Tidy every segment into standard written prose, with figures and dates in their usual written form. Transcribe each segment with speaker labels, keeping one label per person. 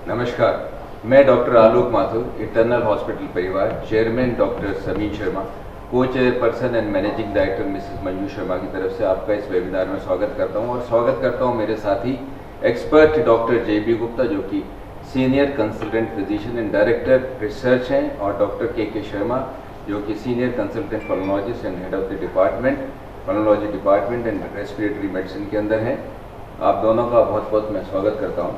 Speaker 1: नमस्कार, मैं डॉक्टर आलोक Mathur, eternal hospital परिवार, चेयरमैन डॉक्टर समीर शर्मा, को chairperson and managing director Mrs Manju Sharma की तरफ से आपका इस वेबिनार में स्वागत करता हूं और स्वागत करता हूं मेरे साथी एक्सपर्ट डॉक्टर जे.बी. गुप्ता जो कि senior consultant physician and director research हैं, और डॉक्टर के शर्मा जो कि senior consultant pulmonologist and head of the department pulmonology department and respiratory medicine के अंदर हैं। आप दोनों का बहुत बहुत मैं स्वागत करता हूँ।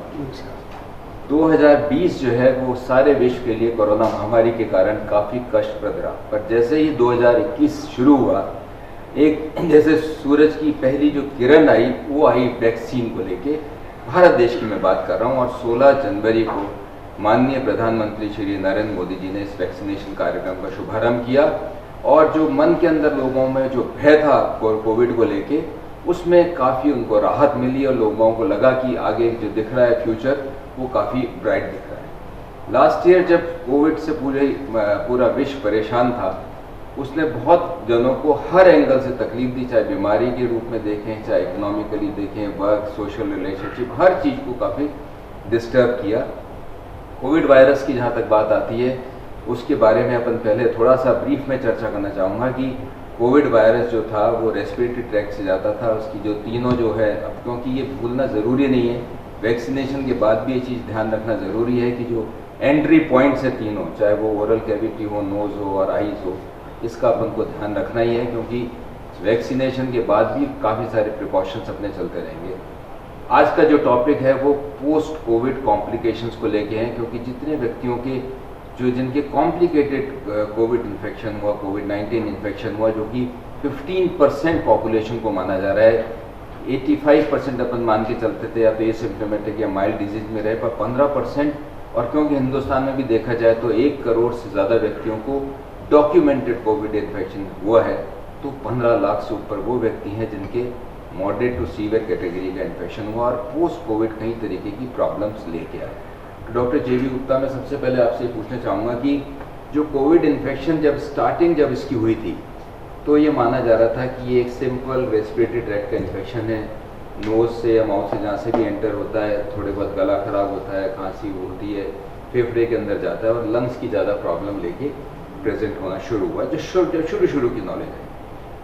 Speaker 1: 2020 जो है वो सारे विश्व के लिए कोरोना महामारी के कारण काफ़ी कष्टप्रद रहा, पर जैसे ही 2021 शुरू हुआ, एक जैसे सूरज की पहली जो किरण आई वो आई वैक्सीन को लेके। भारत देश की मैं बात कर रहा हूँ और 16 जनवरी को माननीय प्रधानमंत्री श्री नरेंद्र मोदी जी ने इस वैक्सीनेशन कार्यक्रम का शुभारंभ किया, और जो मन के अंदर लोगों में जो भय था कोविड को लेके, उसमें काफ़ी उनको राहत मिली और लोगों को लगा कि आगे जो दिख रहा है फ्यूचर वो काफ़ी ब्राइट दिख रहा है। लास्ट ईयर जब कोविड से पूरा विश्व परेशान था, उसने बहुत जनों को हर एंगल से तकलीफ दी, चाहे बीमारी के रूप में देखें, चाहे इकोनॉमिकली देखें, वर्क, सोशल रिलेशनशिप, हर चीज़ को काफ़ी डिस्टर्ब किया। कोविड वायरस की जहाँ तक बात आती है, उसके बारे में अपन पहले थोड़ा सा ब्रीफ में चर्चा करना चाहूँगा कि कोविड वायरस जो था वो रेस्पिरेटरी ट्रैक्ट से जाता था। उसकी जो तीनों जो है, अब क्योंकि ये भूलना ज़रूरी नहीं है, वैक्सीनेशन के बाद भी ये चीज़ ध्यान रखना ज़रूरी है कि जो एंट्री पॉइंट्स है तीनों, चाहे वो ओरल कैविटी हो, नोज़ हो और आईज हो, इसका अपन को ध्यान रखना ही है, क्योंकि वैक्सीनेशन के बाद भी काफ़ी सारे प्रिकॉशंस अपने चलते रहेंगे। आज का जो टॉपिक है वो पोस्ट कोविड कॉम्प्लिकेशंस को लेके हैं, क्योंकि जितने व्यक्तियों के जिनके कॉम्प्लिकेटेड कोविड इन्फेक्शन हुआ, कोविड-19 इन्फेक्शन हुआ, जो कि 15% पॉपुलेशन को माना जा रहा है, 85% अपन मान के चलते थे या तो एसिम्प्टोमेटिक या माइल्ड डिजीज में रहे, पर 15%, और क्योंकि हिंदुस्तान में भी देखा जाए तो 1 करोड़ से ज़्यादा व्यक्तियों को डॉक्यूमेंटेड कोविड इन्फेक्शन हुआ है, तो 15 लाख से ऊपर वो व्यक्ति हैं जिनके मॉडरेट टू सीवियर कैटेगरी का इन्फेक्शन हुआ और पोस्ट कोविड कई तरीके की प्रॉब्लम्स लेके आए। Doctor JB. गुप्ता, मैं सबसे पहले आपसे पूछना चाहूँगा कि जो कोविड इन्फेक्शन जब इसकी हुई थी, तो ये माना जा रहा था कि ये एक सिंपल रेस्पिरेटरी ट्रैक्ट का इन्फेक्शन है, नोज़ से या माउथ से जहाँ से भी एंटर होता है, थोड़े बहुत गला खराब होता है, खांसी होती है, फेफड़े के अंदर जाता है और लंग्स की ज़्यादा प्रॉब्लम लेके प्रेजेंट होना शुरू हुआ, जो शुरू की नॉलेज है।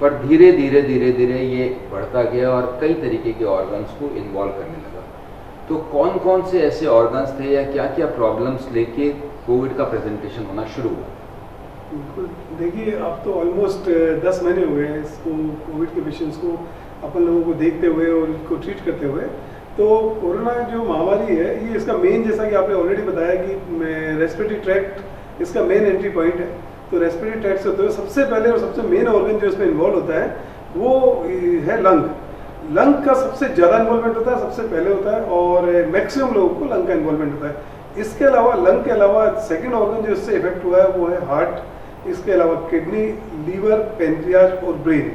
Speaker 1: पर धीरे धीरे ये बढ़ता गया और कई तरीके के ऑर्गन्स को इन्वॉल्व करने लगा। तो कौन कौन से ऐसे ऑर्गन्स थे या क्या क्या प्रॉब्लम्स लेके कोविड का प्रेजेंटेशन होना शुरू हुआ?
Speaker 2: बिल्कुल, देखिए अब तो ऑलमोस्ट 10 महीने हुए हैं इसको, कोविड के पेशेंट्स को अपन लोगों को देखते हुए और इनको ट्रीट करते हुए। तो कोरोना जो महामारी है, ये इसका मेन, जैसा कि आपने ऑलरेडी बताया कि रेस्पिरेटरी ट्रैक्ट इसका मेन एंट्री पॉइंट है। तो रेस्पिरेटरी ट्रैक्ट से होते हुए सबसे पहले और सबसे मेन ऑर्गन जो इसमें इन्वॉल्व होता है वो है लंग। लंग का सबसे ज़्यादा इन्वॉल्वमेंट होता है, सबसे पहले होता है, और मैक्सिमम लोगों को लंग का इन्वॉल्वमेंट होता है। इसके अलावा लंग के अलावा सेकेंड ऑर्गन जो इससे इफेक्ट हुआ है वो है हार्ट। इसके अलावा किडनी, लीवर, पेनक्रियाज और ब्रेन।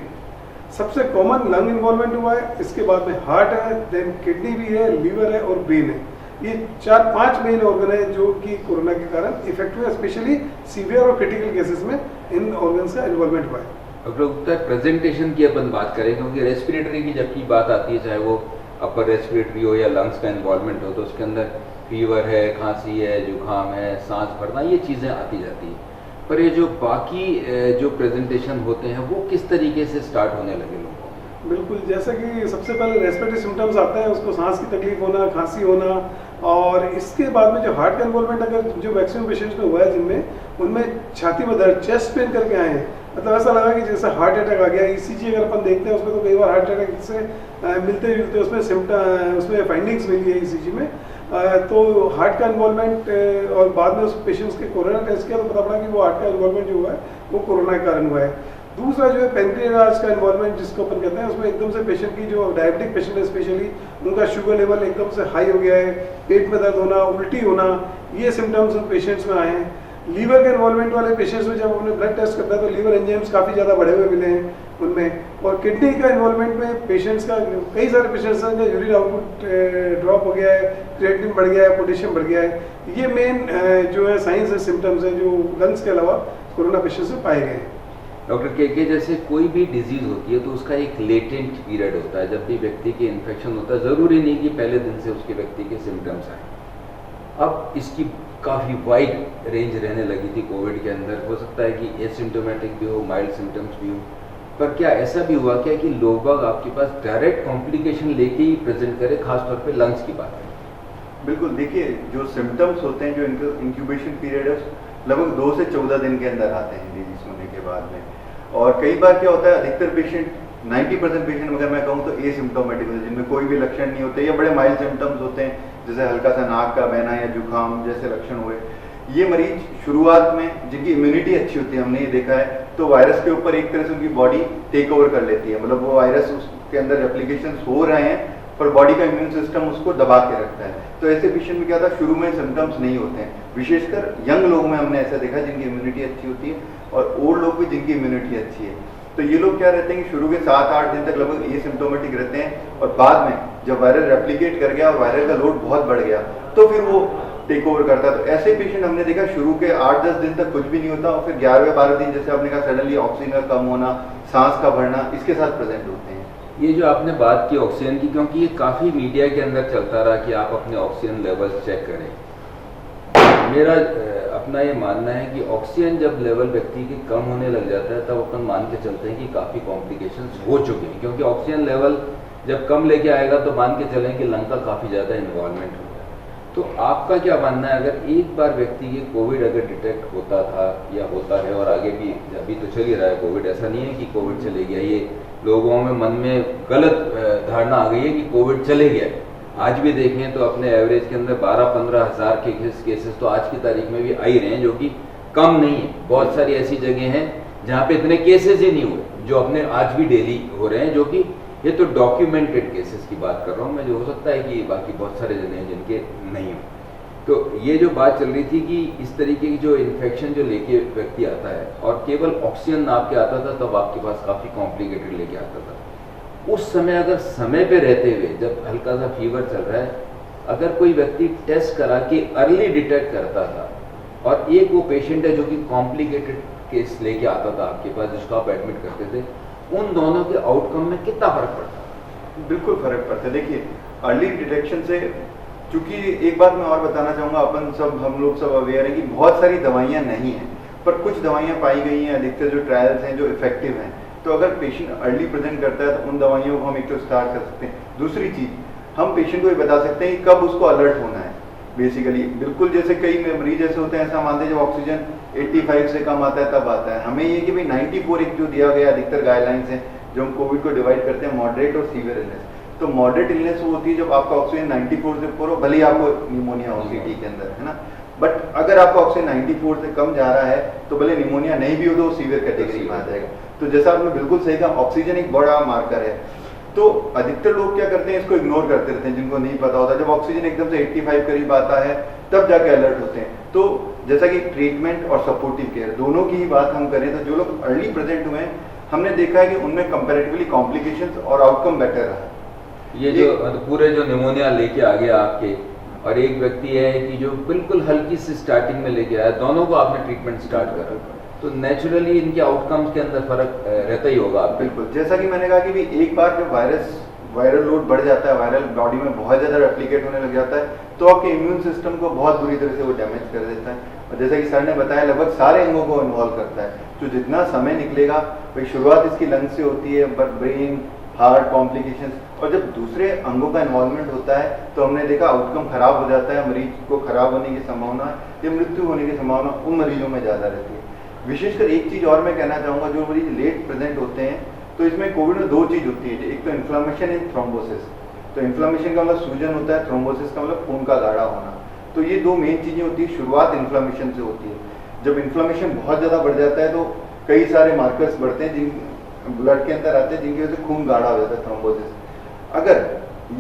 Speaker 2: सबसे कॉमन लंग इन्वॉल्वमेंट हुआ है, इसके बाद में हार्ट है, देन किडनी भी है, लीवर है और ब्रेन है। ये 4-5 मेन ऑर्गन है जो कि कोरोना के कारण इफेक्ट हुए, स्पेशली सीवियर और क्रिटिकल केसेस में इन ऑर्गन्स का इन्वॉल्वमेंट हुआ है।
Speaker 1: डॉक्टर गुप्ता, प्रेजेंटेशन की अपन बात करें, क्योंकि रेस्पिरेटरी की जबकि बात आती है, चाहे वो अपर रेस्पिरेटरी हो या लंग्स का इन्वॉल्वमेंट हो, तो उसके अंदर फीवर है, खांसी है, जुकाम है, सांस भरना, ये चीज़ें आती जाती हैं। पर ये जो बाकी जो प्रेजेंटेशन होते हैं वो किस तरीके से स्टार्ट होने लगे लोगों को?
Speaker 2: बिल्कुल, जैसा कि सबसे पहले रेस्पिरेटरी सिम्टम्स आते हैं, उसको सांस की तकलीफ होना, खांसी होना, और इसके बाद में जो हार्ट का इन्वॉल्वमेंट अगर जो मैक्सिमम पेशेंट्स में हुआ है, जिनमें उनमें छाती में दर्द, चेस्ट पेन करके आए हैं, मतलब ऐसा लगा कि जैसे हार्ट अटैक आ गया। ईसीजी अगर अपन देखते हैं उसमें तो कई बार हार्ट अटैक से मिलते जुलते उसमें फाइंडिंग्स मिली है ईसीजी में। तो हार्ट का इन्वॉल्वमेंट, और बाद में उस पेशेंट्स के कोरोना टेस्ट किया तो पता पड़ा कि वो हार्ट का इन्वॉल्वमेंट जो हुआ है वो कोरोना के कारण हुआ है। दूसरा जो है पेनक्रियाज का इन्वॉल्वमेंट जिसको अपन कहते हैं, उसमें एकदम से पेशेंट की जो डायबिटिक पेशेंट है स्पेशली, उनका शुगर लेवल एकदम से हाई हो गया है, पेट में दर्द होना, उल्टी होना, ये सिम्टम्स उन पेशेंट्स में आए हैं। लीवर के इन्वॉल्वमेंट वाले पेशेंट्स में जब हमने ब्लड टेस्ट करता है तो लीवर एंजाइम्स काफ़ी ज़्यादा बढ़े हुए मिले हैं उनमें। और किडनी का इन्वॉल्वमेंट में पेशेंट्स का, कई सारे पेशेंट्स हैं यूरिन आउटपुट ड्रॉप हो गया है, क्रिएटिनिन बढ़ गया है, पोटेशियम बढ़ गया है। ये मेन जो है साइंस है, सिम्टम्स हैं जो लंग्स के अलावा कोरोना पेशेंट्स में पाए गए हैं।
Speaker 1: डॉक्टर के जैसे कोई भी डिजीज़ होती है तो उसका एक लेटेंट पीरियड होता है, जब भी व्यक्ति के इन्फेक्शन होता है, ज़रूरी नहीं कि पहले दिन से उसके व्यक्ति के सिम्टम्स आए। अब इसकी काफ़ी वाइड रेंज रहने लगी थी कोविड के अंदर। हो सकता है कि एसिम्टोमेटिक भी हो, माइल्ड सिम्टम्स भी हो, पर क्या ऐसा भी हुआ क्या कि लोग बाग आपके पास डायरेक्ट कॉम्प्लिकेशन लेके ही प्रेजेंट करें, खासतौर पे लंग्स की बात है?
Speaker 3: बिल्कुल, देखिए जो सिम्टम्स होते हैं, जो इंक्यूबेशन पीरियड है लगभग 2 से 14 दिन के अंदर आते हैं डिजीज होने के बाद में। और कई बार क्या होता है, अधिकतर पेशेंट 90% पेशेंट अगर मैं कहूँ तो एसिम्टोमेटिक होते हैं, जिनमें कोई भी लक्षण नहीं होते या बड़े माइल्ड सिम्टम्स होते हैं, जैसे हल्का सा नाक का बहना या जुकाम जैसे लक्षण हुए। ये मरीज शुरुआत में जिनकी इम्यूनिटी अच्छी होती है, हमने ये देखा है, तो वायरस के ऊपर एक तरह से उनकी बॉडी टेक ओवर कर लेती है, मतलब वो वायरस उसके अंदर रेप्लिकेशन हो रहे हैं पर बॉडी का इम्यून सिस्टम उसको दबा के रखता है। तो ऐसे पेशेंट में क्या था, शुरू में सिम्टम्स नहीं होते हैं, विशेषकर यंग लोग में हमने ऐसा देखा जिनकी इम्यूनिटी अच्छी होती है, और ओल्ड लोग भी जिनकी इम्यूनिटी अच्छी है। तो ये लोग क्या रहते हैं कि शुरू के 7-8 दिन तक लगभग एसिम्प्टोमेटिक रहते हैं, और बाद में जब वायरल रेप्लिकेट कर गया और वायरल का लोड बहुत बढ़ गया तो फिर वो टेक ओवर करता है। तो ऐसे पेशेंट हमने देखा शुरू के 8-10 दिन तक कुछ भी नहीं होता, और फिर 11वें-12 दिन जैसे आपने कहा सडनली ऑक्सीजन का कम होना, सांस का बढ़ना, इसके साथ प्रेजेंट होते हैं।
Speaker 1: ये जो आपने बात की ऑक्सीजन की, क्योंकि ये काफ़ी मीडिया के अंदर चलता रहा कि आप अपने ऑक्सीजन लेवल्स चेक करें। मेरा अपना ये मानना है कि ऑक्सीजन जब लेवल व्यक्ति के कम होने लग जाता है तब अपन मान के चलते हैं कि काफ़ी कॉम्प्लिकेशंस हो चुके हैं, क्योंकि ऑक्सीजन लेवल जब कम लेके आएगा तो मान के चलें कि लंग का काफ़ी ज़्यादा इन्वॉल्वमेंट हो गया। तो आपका क्या मानना है, अगर एक बार व्यक्ति के कोविड अगर डिटेक्ट होता था या होता है, और आगे भी अभी तो चल ही रहा है कोविड, ऐसा नहीं है कि कोविड चले गया, ये लोगों में मन में गलत धारणा आ गई है कि कोविड चले गया। आज भी देखें तो अपने एवरेज के अंदर 12-15 हज़ार के केसेस तो आज की तारीख में भी आ ही रहे हैं, जो कि कम नहीं है। बहुत सारी ऐसी जगह हैं जहाँ पे इतने केसेस ही नहीं हुए, जो अपने आज भी डेली हो रहे हैं, जो कि ये तो डॉक्यूमेंटेड केसेस की बात कर रहा हूँ मैं, जो हो सकता है कि बाकी बहुत सारे जगह हैं जिनके नहीं हो। तो ये जो बात चल रही थी कि इस तरीके की जो इन्फेक्शन जो लेके व्यक्ति आता है और केवल ऑक्सीजन नाप के आता था, तब आपके पास काफ़ी कॉम्प्लिकेटेड लेके आता था। उस समय अगर समय पे रहते हुए, जब हल्का सा फीवर चल रहा है, अगर कोई व्यक्ति टेस्ट करा के अर्ली डिटेक्ट करता था, और एक वो पेशेंट है जो कि कॉम्प्लिकेटेड केस लेके आता था आपके पास, जिसको आप एडमिट करते थे, उन दोनों के आउटकम में कितना फर्क पड़ता?
Speaker 3: बिल्कुल फर्क पड़ता है। देखिए अर्ली डिटेक्शन से, चूंकि एक बात मैं और बताना चाहूँगा, हम लोग सब अवेयर हैं कि बहुत सारी दवाइयाँ नहीं हैं, पर कुछ दवाइयाँ पाई गई हैं, अधिकतर जो ट्रायल्स हैं जो इफेक्टिव हैं। तो अगर पेशेंट अर्ली प्रेजेंट करता है तो उन दवाइयों को हम एक तो स्टार्ट कर सकते हैं। दूसरी चीज़, हम पेशेंट को ये बता सकते हैं कि कब उसको अलर्ट होना है। बेसिकली बिल्कुल जैसे कई मरीज ऐसे होते हैं, ऐसा मानते हैं जब ऑक्सीजन 85 से कम आता है तब आता है। हमें ये कि भाई 94 एक जो दिया गया अधिकतर गाइडलाइंस हैं, जो हम कोविड को डिवाइड करते हैं मॉडरेट और सीवियर इलनेस। तो मॉडरेट इलनेस वो होती है जब आपका ऑक्सीजन 94 से ऊपर हो, भले ही आपको निमोनिया हो सीटी के अंदर, है ना, बट अगर आपका ऑक्सीजन 94 से कम जा रहा है तो भले निमोनिया नहीं भी हो तो सीवियर कैटेगरी में आ जाएगा। तो जैसा आपने बिल्कुल सही कहा, ऑक्सीजन एक बड़ा मार्कर है। तो अधिकतर लोग क्या करते हैं, इसको इग्नोर करते रहते हैं, जिनको नहीं पता होता। जब ऑक्सीजन एकदम से 85 करीब आता है तब जाके अलर्ट होते हैं। तो जैसा कि ट्रीटमेंट और सपोर्टिव केयर दोनों की ही बात हम करें तो जो लोग अर्ली प्रेजेंट हुए हैं, हमने देखा है कि उनमें कंपैरेटिवली कॉम्प्लिकेशंस और आउटकम बेटर रहा।
Speaker 1: ये जो पूरे जो निमोनिया लेके आ गया आपके, और एक व्यक्ति है कि जो बिल्कुल हल्की सी स्टार्टिंग में लेके आया, दोनों को आपने ट्रीटमेंट स्टार्ट करा, तो नेचुरली इनके आउटकम्स के अंदर फर्क रहता ही होगा।
Speaker 3: बिल्कुल, जैसा कि मैंने कहा कि भी एक बार जब वायरल लोड बढ़ जाता है, वायरल बॉडी में बहुत ज़्यादा रेप्लिकेट होने लग जाता है, तो आपके इम्यून सिस्टम को बहुत बुरी तरह से वो डैमेज कर देता है। और जैसा कि सर ने बताया, लगभग सारे अंगों को इन्वॉल्व करता है। तो जितना समय निकलेगा, भाई शुरुआत इसकी लंग से होती है, बट ब्रेन, हार्ट कॉम्प्लिकेशंस, और जब दूसरे अंगों का इन्वॉल्वमेंट होता है तो हमने देखा आउटकम खराब हो जाता है। मरीज को खराब होने की संभावना या मृत्यु होने की संभावना उन मरीजों में ज़्यादा रहती है। विशेषकर एक चीज़ और मैं कहना चाहूँगा, जो मरीज लेट प्रेजेंट होते हैं, तो इसमें कोविड में 2 चीज़ होती है। एक तो इन्फ्लामेशन एंड थ्रोम्बोसिस। तो इन्फ्लामेशन का मतलब सूजन होता है, थ्रोम्बोसिस का मतलब खून का गाढ़ा होना। तो ये 2 मेन चीज़ें होती है। शुरुआत इन्फ्लामेशन से होती है। जब इन्फ्लामेशन बहुत ज़्यादा बढ़ जाता है तो कई सारे मार्कर्स बढ़ते हैं जिन ब्लड के अंदर आते हैं, जिनकी वजह से खून गाढ़ा हो जाता है, थ्रोम्बोसिस। अगर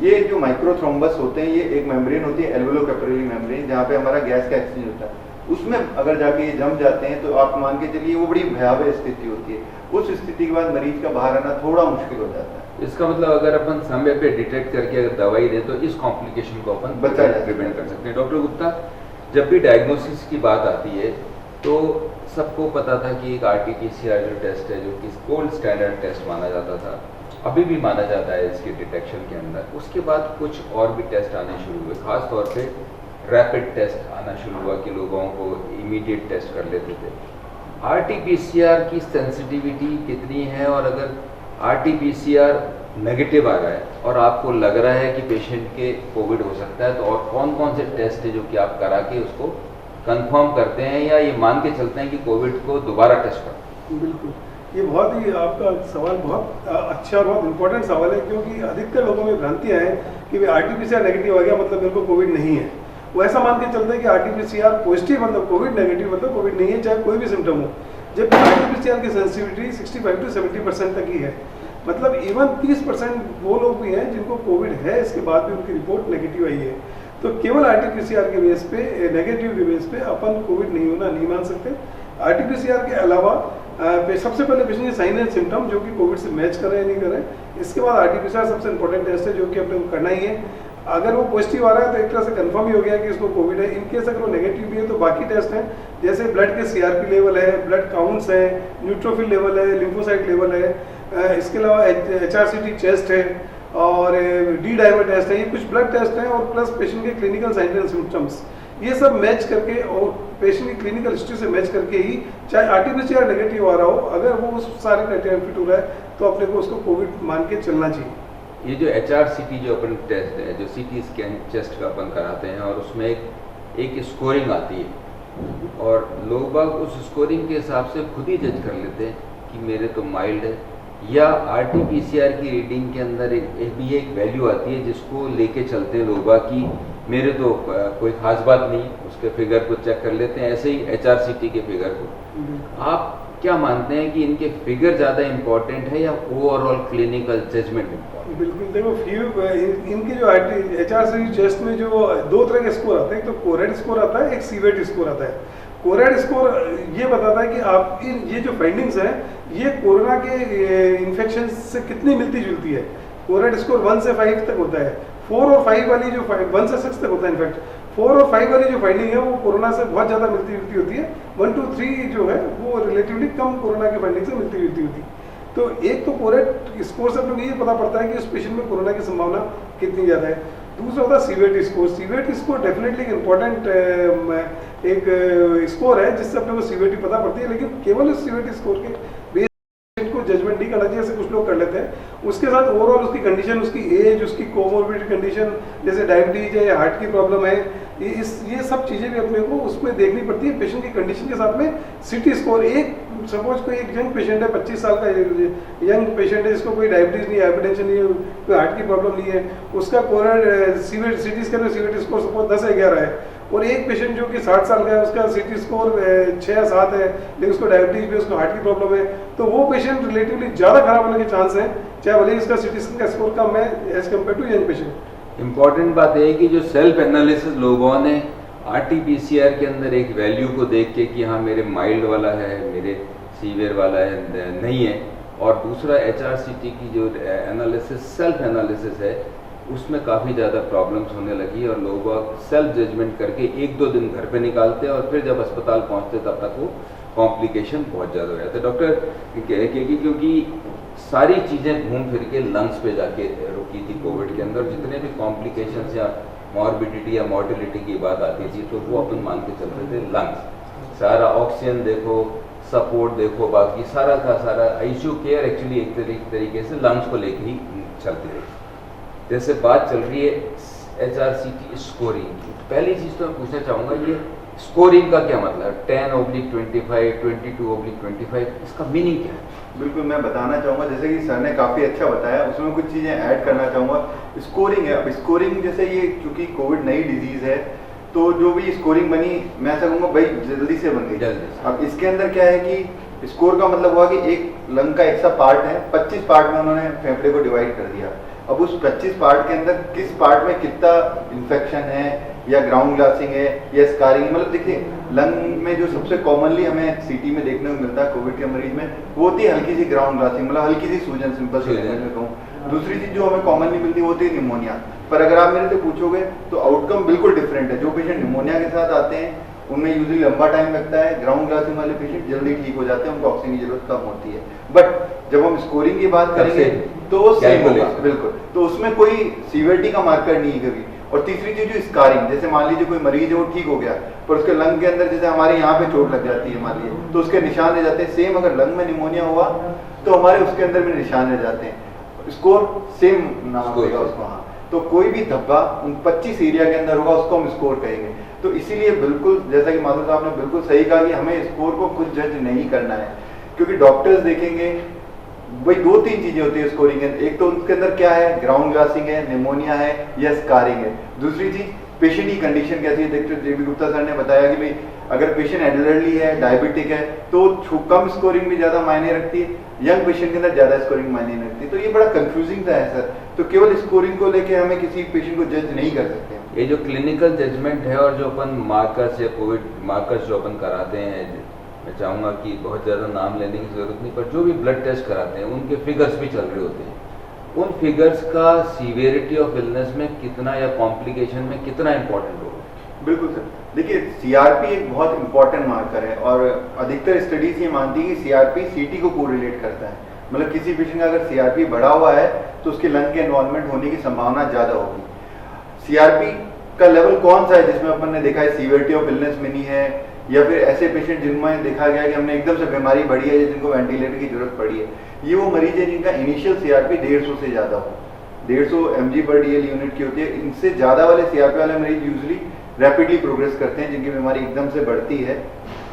Speaker 3: ये जो माइक्रोथ्रोम्बस होते हैं, ये एक मेम्ब्रेन होती है, एल्वेओलोकैपिलरी मेम्ब्रेन, जहाँ पे हमारा गैस का एक्सचेंज होता है, उसमें अगर जाके ये जम जाते हैं तो आप मान के चलिए वो बड़ी भयावह स्थिति होती है। उस स्थिति के बाद मरीज का बाहर आना थोड़ा मुश्किल हो जाता है।
Speaker 1: इसका मतलब अगर अपन समय पे डिटेक्ट करके अगर दवाई दें तो इस कॉम्प्लिकेशन को अपन प्रिवेंट कर सकते हैं। डॉक्टर गुप्ता, जब भी डायग्नोसिस की बात आती है तो सबको पता था कि एक RT-PCR जो टेस्ट है, जो कि गोल्ड स्टैंडर्ड टेस्ट माना जाता था, अभी भी माना जाता है इसके डिटेक्शन के अंदर। उसके बाद कुछ और भी टेस्ट आने शुरू हुए, खास तौर पे रैपिड टेस्ट आना शुरू हुआ कि लोगों को इमीडिएट टेस्ट कर लेते थे। आरटी-पीसीआर की सेंसिटिविटी कितनी है, और अगर आरटी-पीसीआर नेगेटिव आ रहा है और आपको लग रहा है कि पेशेंट के कोविड हो सकता है, तो और कौन कौन से टेस्ट है जो कि आप करा के उसको कंफर्म करते हैं या ये मान के चलते हैं कि कोविड को दोबारा टेस्ट करते हैं?
Speaker 2: बिल्कुल, ये बहुत ही आपका सवाल बहुत अच्छा और बहुत इंपॉर्टेंट सवाल है, क्योंकि अधिकतर लोगों में भ्रांतियाँ हैं कि भाई आरटी-पीसीआर नेगेटिव आ गया मतलब मेरे को कोविड नहीं है। वो ऐसा मान के चलते हैं कि आरटी-पीसीआर पॉजिटिव मतलब कोविड, नेगेटिव मतलब कोविड नहीं है, चाहे कोई भी सिम्टम हो। जबकि आरटी-पीसीआर की सेंसिटिविटी 65 to 70% तक ही है। मतलब इवन 30% वो लोग भी हैं जिनको कोविड है, इसके बाद भी उनकी रिपोर्ट नेगेटिव आई है। तो केवल आरटी-पीसीआर के बेस पे, नेगेटिव के बेस पे अपन कोविड नहीं होना नहीं मान सकते। आरटी-पीसीआर के अलावा सबसे पहले पेशेंट के साइन एंड सिम्टम जो कि कोविड से मैच कर रहे हैं नहीं कर रहे हैं, इसके बाद आरटी-पीसीआर सबसे इंपॉर्टेंट टेस्ट है जो कि अपने को करना ही है। अगर वो पॉजिटिव आ रहा है तो एक तरह से कंफर्म ही हो गया कि इसको कोविड है। इनकेस अगर वो नेगेटिव भी है तो बाकी टेस्ट हैं, जैसे ब्लड के सीआरपी लेवल है, ब्लड काउंट्स है, न्यूट्रोफिल लेवल है, लिम्फोसाइट लेवल है, इसके अलावा HRCT चेस्ट है और डी डायमर टेस्ट है। ये कुछ ब्लड टेस्ट हैं और प्लस पेशेंट के क्लिनिकल साइंस एंड सिम्टम्स, ये सब मैच करके और पेशेंट की क्लिनिकल हिस्ट्री से मैच करके ही, चाहे आरटी-पीसीआर नेगेटिव आ रहा हो, अगर वो उस सारे क्राइटेरिया फिट हो रहा है तो अपने को उसको कोविड मान के चलना चाहिए।
Speaker 1: ये जो HRCT जो अपन टेस्ट है, जो CT स्कैन चेस्ट का अपन कराते हैं, और उसमें एक स्कोरिंग आती है और लोग बाग उस स्कोरिंग के हिसाब से खुद ही जज कर लेते हैं कि मेरे तो माइल्ड है, या आरटी-पीसीआर की रीडिंग के अंदर एक वैल्यू आती है जिसको लेके चलते हैं लोग बाग कि मेरे तो कोई खास बात नहीं, उसके फिगर को चेक कर लेते हैं, ऐसे ही HRCT के फिगर को। आप क्या मानते हैं कि इनके फिगर ज़्यादा इम्पोर्टेंट है या ओवरऑल क्लिनिकल जजमेंट इम्पोर्टेंट?
Speaker 2: बिल्कुल, देखो इनके जो HRCT चेस्ट में जो दो तरह के स्कोर आते हैं, एक तो कोरेड स्कोर आता है, एक सीवेट स्कोर आता है। कोरेड स्कोर ये बताता है कि आपकी ये जो फाइंडिंग्स हैं ये कोरोना के इन्फेक्शन से कितनी मिलती जुलती है। कोरेड स्कोर 1 से 5 तक होता है। 4 और 5 वाली जो 1 से 6 तक होता है इनफैक्ट, 4 और 5 वाली जो फाइंडिंग है वो कोरोना से बहुत ज़्यादा मिलती जुलती होती है। 1 to 3 जो है वो रिलेटिवली कम कोरोना की फाइंडिंग से मिलती जुलती होती है। तो एक तो कोरेड स्कोर से हम लोग ये पता पड़ता है कि उस पेशेंट में कोरोना की संभावना कितनी ज़्यादा है। दूसरा होता है civet score. Civet score definitely एक इम्पॉर्टेंट एक स्कोर है जिससे अपने को सीवेटी पता पड़ती है, लेकिन केवल उस सीवेटी स्कोर के बेस को जजमेंट नहीं करना चाहिए, जैसे कुछ लोग कर लेते हैं। उसके साथ ओवरऑल उसकी कंडीशन, उसकी एज, उसकी कोमोर्बिड कंडीशन जैसे डायबिटीज है या हार्ट की प्रॉब्लम है, ये सब चीज़ें भी अपने को उसमें देखनी पड़ती है। पेशेंट की कंडीशन के साथ में सीटी स्कोर, एक सपोज कोई एक यंग पेशेंट है, 25 साल का यंग पेशेंट है जिसको कोई डायबिटीज नहीं है, हाइपरटेंशन नहीं है, कोई हार्ट की प्रॉब्लम नहीं है, उसका कोरोना सीवेट सीटी स्कैन में सीवेट स्कोर सपोज 10 या 11 है, और एक पेशेंट जो कि 60 साल का है उसका सीटी स्कोर 6 या 7 है, लेकिन उसको डायबिटीज भी, उसको हार्ट की प्रॉब्लम है, तो वो पेशेंट रिलेटिवली ज़्यादा खराब होने के चांस हैं, चाहे भले इसका सीटी स्कैन का स्कोर कम है as compare to young patient.
Speaker 1: Important बात यह है कि जो सेल्फ एनालिसिस लोगों ने आरटी-पीसीआर के अंदर एक वैल्यू को देख के कि हाँ मेरे माइल्ड वाला है, मेरे सीवियर वाला है नहीं है, और दूसरा HRCT की जो एनालिसिस सेल्फ एनालिसिस है उसमें काफ़ी ज़्यादा प्रॉब्लम्स होने लगी और लोग सेल्फ जजमेंट करके 1-2 दिन घर पे निकालते हैं और फिर जब अस्पताल पहुंचते तब तक वो कॉम्प्लिकेशन बहुत ज़्यादा हो जाता है। डॉक्टर क्योंकि सारी चीज़ें घूम फिर के लंग्स पे जाके रुकी थी कोविड के अंदर, जितने भी कॉम्प्लिकेशंस या मॉर्बिडिटी या मॉर्टिलिटी की बात आती थी तो वो अपन मान के चलते थे लंग्स। सारा ऑक्सीजन देखो, सपोर्ट देखो, बाकी सारा का सारा ICU केयर एक्चुअली एक तरीके से लंग्स को लेकर ही चलती रही। जैसे बात चल रही है HRCT स्कोरिंग की, पहली चीज़ तो मैं पूछना चाहूँगा ये स्कोरिंग का क्या मतलब है? 10/25, 22/25, इसका मीनिंग क्या है?
Speaker 3: बिल्कुल, मैं बताना चाहूँगा, जैसे कि सर ने काफ़ी अच्छा बताया, उसमें कुछ चीज़ें ऐड करना चाहूँगा। स्कोरिंग है, अब स्कोरिंग जैसे ये क्योंकि कोविड नई डिजीज़ है तो जो भी स्कोरिंग बनी, मैं ऐसा कहूँगा भाई जल्दी से बन गई। अब इसके अंदर क्या है कि स्कोर का मतलब हुआ कि एक लंग का एक सा पार्ट है, 25 पार्ट में उन्होंने फेफड़े को डिवाइड कर दिया। अब उस 25 पार्ट के अंदर किस पार्ट में कितना इन्फेक्शन है या ग्राउंड ग्लासिंग है या स्कारिंग, मतलब देखिए लंग में जो सबसे कॉमनली हमें सीटी में देखने को मिलता है कोविड के मरीज में वो होती है हल्की सी ग्राउंड ग्लासिंग, मतलब हल्की सी सूजन, सिंपल सी लैंग्वेज में कहूँ। दूसरी चीज जो हमें कॉमनली मिलती है वो होती है निमोनिया। पर अगर आप मेरे से पूछोगे तो आउटकम बिल्कुल डिफरेंट है। जो पेशेंट निमोनिया के साथ आते हैं उनमें यूजुअली लंबा टाइम लगता है, ग्राउंड ग्लासिंग वाले पेशेंट जल्दी ठीक हो जाते हैं, उनको ऑक्सीजन की जरूरत कम होती है। बट जब हम स्कोरिंग की बात करेंगे तो वो सेम होगा बिल्कुल, तो उसमें कोई सीवियरिटी का मार्कर नहीं है कभी। और तीसरी चीज जो स्कारिंग, जैसे मान लीजिए कोई मरीज है वो ठीक हो गया पर उसके लंग के अंदर जैसे हमारे यहाँ पे चोट लग जाती है मान लीजिए, तो उसके निशान रह जाते हैं। सेम अगर लंग में निमोनिया हुआ तो हमारे उसके अंदर भी निशान रह जाते हैं। स्कोर सेम नाम देगा उसको। हाँ, तो कोई भी धब्बा उन 25 एरिया के अंदर होगा उसको हम स्कोर कहेंगे। तो इसीलिए बिल्कुल जैसा कि माधुर साहब ने बिल्कुल सही कहा कि हमें स्कोर को खुद जज नहीं करना है, क्योंकि डॉक्टर्स देखेंगे वही 2-3 चीजें होती है स्कोरिंग के अंदर। एक तो उसके अंदर क्या है, ग्राउंड ग्लासिंग है, निमोनिया है या स्कारिंग है। दूसरी चीज पेशेंट की कंडीशन कैसी है। डॉक्टर जेबी गुप्ता सर ने बताया कि भाई अगर पेशेंट एल्डरली है, डायबिटिक है तो कम स्कोरिंग भी ज्यादा मायने रखती है, यंग पेशेंट के अंदर ज्यादा स्कोरिंग मायने रखती है। तो ये बड़ा कंफ्यूजिंग था है सर, तो केवल स्कोरिंग को लेके हमें किसी पेशेंट को जज नहीं कर सकते।
Speaker 1: ये जो क्लिनिकल जजमेंट है और जो अपन मार्कर्स या कोविड मार्कर्स जो अपन कराते हैं, मैं चाहूँगा कि बहुत ज़्यादा नाम लेने की ज़रूरत नहीं, पर जो भी ब्लड टेस्ट कराते हैं उनके फिगर्स भी चल रहे होते हैं। उन फिगर्स का सीवियरिटी ऑफ इलनेस में कितना या कॉम्प्लिकेशन में कितना इंपॉर्टेंट होगा?
Speaker 3: बिल्कुल सर, देखिए सीआरपी एक बहुत इंपॉर्टेंट मार्कर है और अधिकतर स्टडीज ये मानती है कि सीआरपी सीटी को कोरिलेट करता है। मतलब किसी पेशेंट का अगर सीआरपी बढ़ा हुआ है तो उसके लंग के इन्वॉल्वमेंट होने की संभावना ज़्यादा होगी। सीआरपी का लेवल कौन सा है जिसमें अपन ने देखा है सीवियरिटी ऑफ इलनेस में नहीं है, या फिर ऐसे पेशेंट जिनमें देखा गया कि हमने एकदम से बीमारी बढ़ी है या जिनको वेंटिलेटर की जरूरत पड़ी है, ये वो मरीज है जिनका इनिशियल सीआरपी 150 से ज़्यादा हो। 150 mg/dl यूनिट की होती है। इनसे ज़्यादा वाले सीआरपी वाले मरीज यूजली रैपिडली प्रोग्रेस करते हैं, जिनकी बीमारी एकदम से बढ़ती है।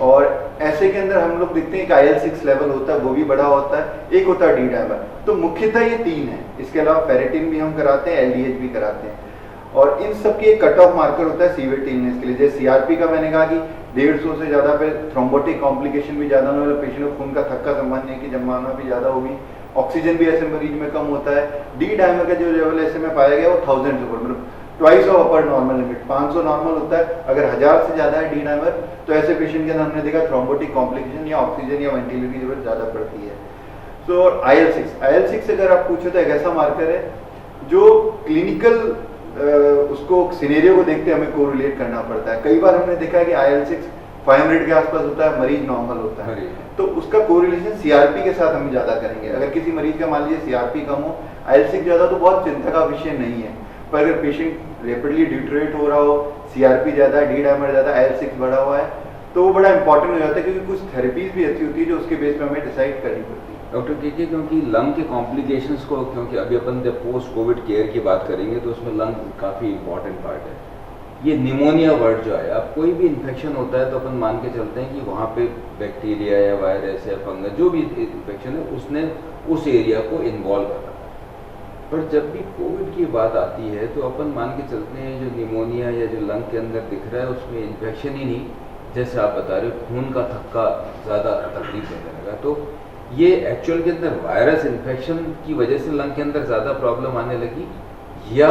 Speaker 3: और ऐसे के अंदर हम लोग देखते हैं कि IL-6 लेवल होता है, वो भी बढ़ा होता है। एक होता है डी डायमर। तो मुख्यतः ये 3 है। इसके अलावा फेरेटिन भी हम कराते हैं, LDH भी कराते हैं। और इन सब की एक कट ऑफ मार्कर होता है सीवियरिटी इलनेस के लिए। जैसे सीआरपी का मैंने कहा कि 150 से ज़्यादा पे थ्रोम्बोटिक कॉम्प्लिकेशन भी ज़्यादा होने वाला, पेशेंट को खून का थक्का संबंध है कि जमाना भी ज़्यादा होगी, ऑक्सीजन भी ऐसे मरीज में कम होता है। डी डायमर का जो लेवल ऐसे में पाया गया वो 1000 से ऊपर, मतलब twice of upper normal limit. 500 normal होता है, अगर 1000 से ज़्यादा है डी डायमर तो ऐसे पेशेंट के अंदर हमने देखा थ्रोम्बोटिक कॉम्प्लिकेशन या ऑक्सीजन या वेंटिलेटर की जरूरत ज़्यादा पड़ती है। तो IL-6 अगर आप पूछो तो एक ऐसा मार्कर है जो क्लिनिकल उसको सिनेरियो को देखते हमें कोरिलेट करना पड़ता है। कई बार हमने देखा है कि IL-6 500 के आसपास होता है, मरीज नॉर्मल होता है, तो उसका कोरिलेशन सीआरपी के साथ हम ज्यादा करेंगे। अगर किसी मरीज का मान लीजिए सीआरपी कम हो, IL-6 ज्यादा, तो बहुत चिंता का विषय नहीं है। पर अगर पेशेंट रैपिडली डिटेरियोरेट हो रहा हो, सीआरपी ज्यादा, डी डायमर ज्यादा, IL-6 बढ़ा हुआ है, तो वो बड़ा इंपॉर्टेंट हो जाता है, क्योंकि कुछ थेरेपीज भी ऐसी होती है जो उसके बेस पे हमें डिसाइड करनी पड़ती है।
Speaker 1: डॉक्टर के क्योंकि लंग के कॉम्प्लिकेशंस को, क्योंकि अभी अपन जब पोस्ट कोविड केयर की बात करेंगे तो उसमें लंग काफ़ी इंपॉर्टेंट पार्ट है। ये निमोनिया वर्ड जो है, अब कोई भी इन्फेक्शन होता है तो अपन मान के चलते हैं कि वहाँ पे बैक्टीरिया या वायरस या फंगस जो भी इन्फेक्शन है उसने उस एरिया को इन्वॉल्व करा। पर जब भी कोविड की बात आती है तो अपन मान के चलते हैं जो निमोनिया या जो लंग के अंदर दिख रहा है उसमें इन्फेक्शन ही नहीं, जैसे आप बता रहे हो खून का थक्का ज़्यादा तकलीफ देने लगा। तो ये एक्चुअल के अंदर वायरस इन्फेक्शन की वजह से लंग के अंदर ज़्यादा प्रॉब्लम आने लगी, या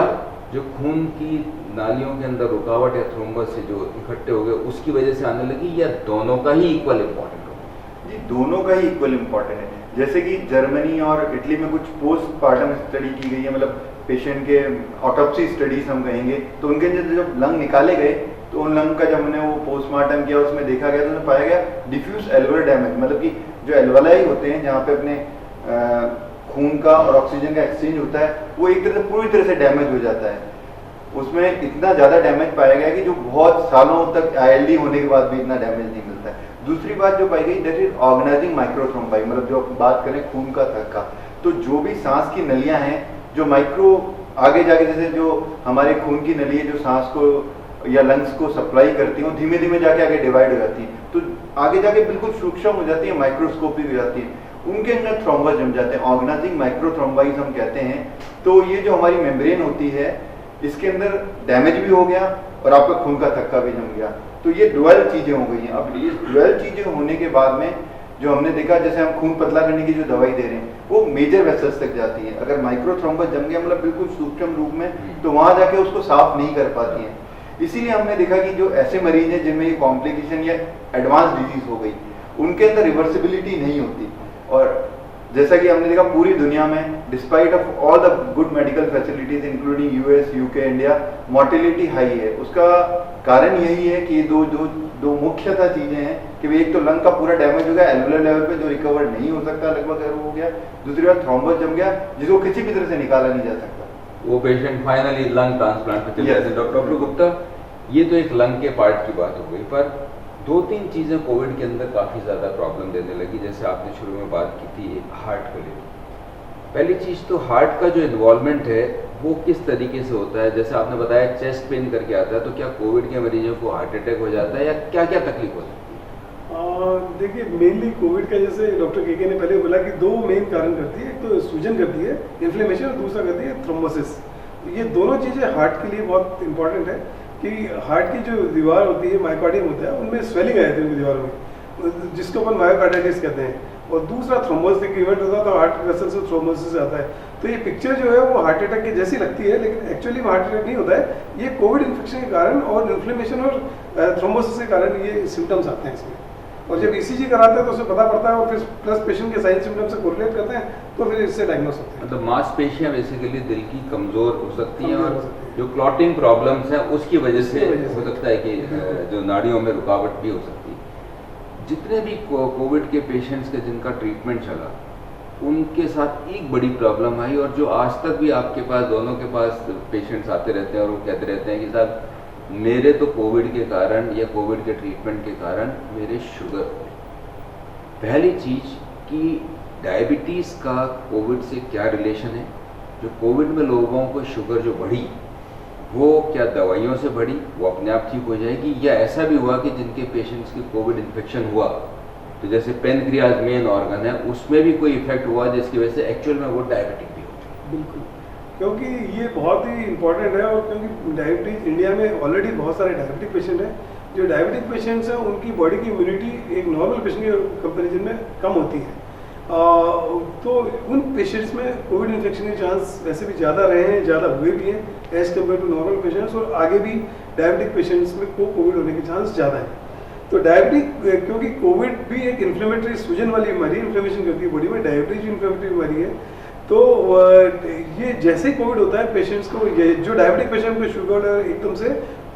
Speaker 1: जो खून की नालियों के अंदर रुकावट या थ्रोम्बस से जो इकट्ठे हो गए उसकी वजह से आने लगी, या दोनों का ही इक्वल इम्पॉर्टेंट होगा?
Speaker 3: जी, दोनों का ही इक्वल इम्पॉर्टेंट है। जैसे कि जर्मनी और इटली में कुछ पोस्टमार्टम स्टडी की गई है, मतलब पेशेंट के ऑटोप्सी स्टडीज हम कहेंगे, तो उनके जब लंग निकाले गए तो उन लंग का जब हमने वो पोस्टमार्टम किया उसमें देखा गया तो उसमें पाया गया डिफ्यूज एल्वुलर डैमेज, मतलब कि जो एल्वलाई होते हैं जहाँ पे अपने खून का और ऑक्सीजन का एक्सचेंज होता है, वो एक तरह से पूरी तरह से डैमेज हो जाता है। उसमें इतना ज़्यादा डैमेज पाया गया कि जो बहुत सालों तक ILD होने के बाद भी इतना डैमेज नहीं मिलता है। दूसरी बात जो पाई गई दैट इज ऑर्गेनाइजिंग माइक्रोथ्रोम्बाई, मतलब जो बात करें खून का थक्का, तो जो भी सांस की नलियां हैं जो माइक्रो आगे जाके, जैसे जो हमारे खून की नली है जो सांस को या लंग्स को सप्लाई करती है, वो धीमे धीमे जाके आगे डिवाइड हो जाती है, तो आगे जाके बिल्कुल सूक्ष्म हो जाती है, माइक्रोस्कोपिक हो जाती है, उनके अंदर थ्रोम्बस जम जाते हैं, ऑर्गेनाइजिंग माइक्रोथ्रोम्बाइज हम कहते हैं। तो ये जो हमारी मेम्ब्रेन होती है इसके अंदर डैमेज भी हो गया और आपका खून का थक्का भी जम गया, तो ये डुअल चीजें हो गई हैं। अब ये डुअल चीजें होने के बाद में जो हमने देखा, जैसे हम खून पतला करने की जो दवाई दे रहे हैं वो मेजर वेसल्स तक जाती है। अगर माइक्रोथ्रोम्बस जम गया मतलब बिल्कुल सूक्ष्म रूप में, तो वहां जाके उसको साफ नहीं कर पाती है। इसीलिए हमने देखा कि जो ऐसे मरीज हैं जिनमें ये कॉम्प्लिकेशन या एडवांस डिजीज हो गई, उनके अंदर रिवर्सिबिलिटी नहीं होती। और जैसा कि हमने देखा पूरी दुनिया में despite of all the good medical facilities including US, UK, India, mortality high है। उसका कारण यही है कि दो मुख्यतः चीजें हैं कि एक तो लंग का पूरा डैमेज हो गया एल्वुलर लेवल पे जो रिकवर नहीं हो सकता, लगभग हो गया। दूसरी बात थ्रोम्बस जम गया जिसको किसी भी तरह से निकाला नहीं जा सकता।
Speaker 1: वो पेशेंट फाइनली लंग ट्रांसप्लांट पे चले जाते हैं। डॉक्टर गुप्ता, ये तो एक लंग के पार्ट की बात हो गई, पर 2-3 चीज़ें कोविड के अंदर काफ़ी ज़्यादा प्रॉब्लम देने लगी। जैसे आपने शुरू में बात की थी हार्ट को लेकर। पहली चीज़ तो हार्ट का जो इन्वॉल्वमेंट है वो किस तरीके से होता है? जैसे आपने बताया चेस्ट पेन करके आता है, तो क्या कोविड के मरीजों को हार्ट अटैक हो जाता है या क्या क्या तकलीफ हो सकती है?
Speaker 2: देखिए, मेनली कोविड का जैसे डॉक्टर के ने पहले बोला कि 2 मेन कारण करती है। एक तो सूजन करती है, इन्फ्लेमेशन, और दूसरा करती है थ्रोम्बोसिस। ये दोनों चीज़ें हार्ट के लिए बहुत इंपॉर्टेंट है कि हार्ट की जो दीवार होती है, मायोकार्डियम होता है, उनमें स्वेलिंग आ जाती है उनकी दीवार में, जिसको अपन मायोकार्डाइटिस कहते हैं। और दूसरा थ्रोम्बोसिस इवेंट होता है, तो हार्ट वेसल से थ्रोम्बोसिस आता है। तो ये पिक्चर जो है वो हार्ट अटैक की जैसी लगती है, लेकिन एक्चुअली में हार्ट अटैक नहीं होता है। ये कोविड इन्फेक्शन के कारण और इन्फ्लेमेशन और थ्रोम्बोसिस के कारण ये सिम्टम्स आते हैं इसमें। और जब ईसीजी कराते हैं तो उसे पता पड़ता है, और फिर प्लस पेशेंट के साइन सिम्टम्स से कोरिलेट करते हैं, तो फिर इससे डायग्नोस होते हैं।
Speaker 1: मतलब मांसपेशियां बेसिकली दिल की कमज़ोर हो सकती हैं,
Speaker 2: कमज़ोर
Speaker 1: और
Speaker 2: हो सकती हैं।
Speaker 1: जो क्लॉटिंग प्रॉब्लम्स हैं उसकी वजह से
Speaker 2: उसकी वजह से।
Speaker 1: हो सकता है कि जो नाड़ियों में रुकावट भी हो सकती है। जितने भी कोविड के पेशेंट्स के जिनका ट्रीटमेंट चला, उनके साथ एक बड़ी प्रॉब्लम आई, और जो आज तक भी आपके पास, दोनों के पास पेशेंट्स आते रहते हैं और वो कहते रहते हैं कि साहब मेरे तो कोविड के कारण या कोविड के ट्रीटमेंट के कारण मेरे शुगर हो गई। पहली चीज़ कि डायबिटीज़ का कोविड से क्या रिलेशन है? जो कोविड में लोगों को शुगर जो बढ़ी, वो क्या दवाइयों से बढ़ी, वो अपने आप ठीक हो जाएगी, या ऐसा भी हुआ कि जिनके पेशेंट्स की कोविड इन्फेक्शन हुआ, तो जैसे पेनक्रियाज मेन ऑर्गन है, उसमें भी कोई इफेक्ट हुआ जिसकी वजह से एक्चुअल में वो डायबिटिक भी हो?
Speaker 2: बिल्कुल, क्योंकि ये बहुत ही इंपॉर्टेंट है। और क्योंकि डायबिटीज इंडिया में ऑलरेडी बहुत सारे डायबिटिक पेशेंट हैं। जो डायबिटिक पेशेंट्स हैं उनकी बॉडी की इम्यूनिटी एक नॉर्मल पेशेंट के कंपेरिजन में कम होती है। तो उन पेशेंट्स में कोविड इन्फेक्शन के चांस वैसे भी ज़्यादा रहे हैं, ज़्यादा हुए भी हैं as compare to normal patients, और आगे भी डायबिटिक पेशेंट्स में कोविड होने के चांस ज़्यादा हैं। तो डायबिटिक, क्योंकि कोविड भी एक इन्फ्लेमेटरी सूजन वाली बीमारी है, इन्फ्लेमेशन करती है बॉडी में, डायबिटीज भी इन्फ्लेमेटरी बीमारी है। तो ये जैसे ही कोविड होता है पेशेंट्स को, ये जो डायबिटिक पेशेंट को शुगर एकदम से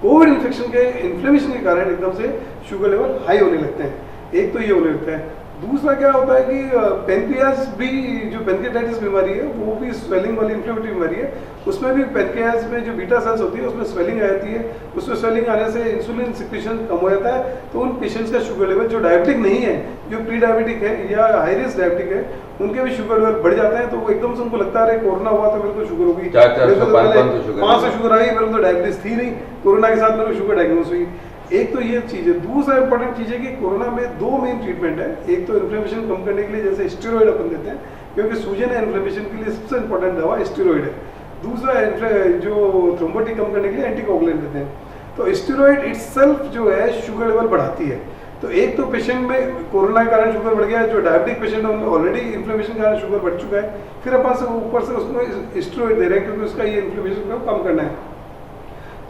Speaker 2: कोविड इन्फेक्शन के इन्फ्लेमेशन के कारण एकदम से शुगर लेवल हाई होने लगते हैं। एक तो ये होने लगता है। दूसरा क्या होता है कि पेनक्रियाज भी, जो पेनक्रियाटाइटिस बीमारी है, वो भी स्वेलिंग वाली इन्फ्लेमेटरी बीमारी है। उसमें भी पेनक्रियाज में जो बीटा सेल्स होती है उसमें स्वेलिंग आ जाती है। उसमें स्वेलिंग आने से इंसुलिन सिक्रीशन कम हो जाता है। तो उन पेशेंट्स का शुगर लेवल, जो डायबिटिक नहीं है, जो प्री डायबिटिक है या हाई रिस्क डायबिटिक है, उनके भी शुगर लेवल बढ़ जाते हैं। तो वो एकदम से उनको लगता है कोरोना हुआ तो मेरे को शुगर होगी, 500 शुगर आई, मेरे को तो डायबिटीज थी नहीं, कोरोना के साथ मेरे को शुगर डायग्नोस हुई। एक तो ये चीज़ है। दूसरा इंपॉर्टेंट चीज़ है कि कोरोना में 2 मेन ट्रीटमेंट है। एक तो इन्फ्लेमेशन कम करने के लिए जैसे स्टेरॉइड अपन देते हैं, क्योंकि सूजन है इन्फ्लेमेशन के लिए सबसे इंपॉर्टेंट दवा स्टेरॉइड है। दूसरा जो थ्रोम्बोटिक कम करने के लिए एंटीकोगुलेंट देते हैं। तो स्टेरॉइड इटसेल्फ जो है शुगर लेवल बढ़ाती है। तो एक तो पेशेंट में कोरोना के कारण शुगर बढ़ गया है, जो डायबिटिक पेशेंट है उनमें ऑलरेडी इन्फ्लेमेशन के कारण शुगर बढ़ चुका है, फिर अपन से ऊपर से उसको स्टेरॉइड दे रहे हैं क्योंकि उसका ये इन्फ्लेमेशन को कम करना है।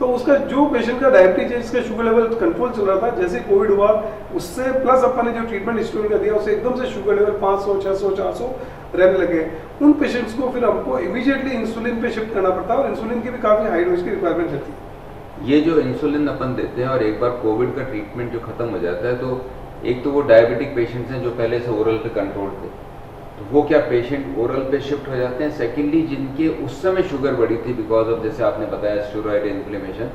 Speaker 2: तो उसका जो पेशेंट का डायबिटीज है, जिसका शुगर लेवल कंट्रोल चल रहा था, जैसे कोविड हुआ उससे प्लस अपन ने जो ट्रीटमेंट स्टेरॉइड का दिया, उससे एकदम से शुगर लेवल 500, 600, 400 रहने लगे। उन पेशेंट्स को फिर हमको इमीडिएटली इंसुलिन पे शिफ्ट करना पड़ता है, और इंसुलिन की भी काफ़ी हाई डोज की रिक्वायरमेंट रहती है।
Speaker 1: ये जो इंसुलिन अपन देते हैं, और एक बार कोविड का ट्रीटमेंट जो खत्म हो जाता है, तो एक तो वो डायबिटिक पेशेंट्स हैं जो पहले से ओरल पे कंट्रोल थे, तो वो क्या पेशेंट ओरल पे शिफ्ट हो जाते हैं? सेकेंडली, जिनके उस समय शुगर बढ़ी थी बिकॉज ऑफ, जैसे आपने बताया, स्टेरॉइड इन्फ्लेमेशन,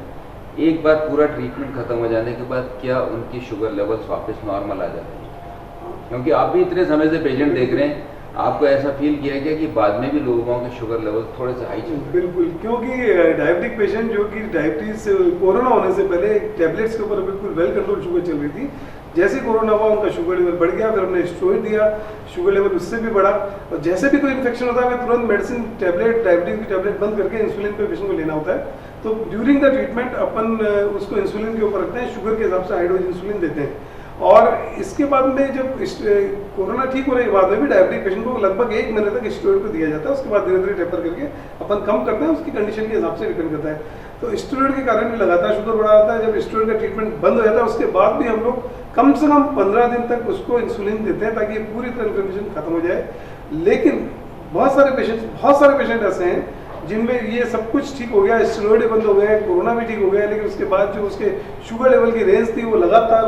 Speaker 1: एक बार पूरा ट्रीटमेंट खत्म हो जाने के बाद क्या उनकी शुगर लेवल्स वापस नॉर्मल आ जाती है? क्योंकि आप भी इतने समय से पेशेंट देख रहे हैं, आपको ऐसा फील किया गया कि बाद में भी लोगों के शुगर लेवल थोड़े से हाई चल रहे हैं?
Speaker 2: बिल्कुल, क्योंकि डायबिटिक पेशेंट जो कि डायबिटीज कोरोना होने से पहले टैबलेट्स के ऊपर बिल्कुल वेल कंट्रोल शुगर चल रही थी, जैसे कोरोना हुआ उनका शुगर लेवल बढ़ गया, फिर हमने स्टेरॉइड दिया, शुगर लेवल उससे भी बढ़ा। और जैसे भी कोई इन्फेक्शन होता है हमें तुरंत मेडिसिन टैबलेट, डायबिटीज की टैबलेट बंद करके इंसुलिन पे पेशेंट को लेना होता है। तो ड्यूरिंग द ट्रीटमेंट अपन उसको इंसुलिन के ऊपर रखते हैं, शुगर के हिसाब से हाई डोज इंसुलिन देते हैं। और इसके बाद में जब कोरोना ठीक होने के बाद में भी डायबिटिक पेशेंट को लगभग 1 महीने तक स्टेरॉइड को दिया जाता है। उसके बाद धीरे धीरे टेपर करके अपन कम करते हैं, उसकी कंडीशन के हिसाब से डिपेंड करता है। तो स्टेरॉइड के कारण भी लगातार शुगर बढ़ा रहता है। जब स्टेरॉइड का ट्रीटमेंट बंद हो जाता है उसके बाद भी हम लोग कम से कम 15 दिन तक उसको इंसुलिन देते हैं ताकि पूरी तरह इन्फ्लेमेशन खत्म हो जाए। लेकिन बहुत सारे पेशेंट ऐसे हैं जिनमें ये सब कुछ ठीक हो गया, स्टेरॉइड बंद हो गए, कोरोना भी ठीक हो गया, लेकिन उसके बाद जो उसके शुगर लेवल की रेंज थी वो लगातार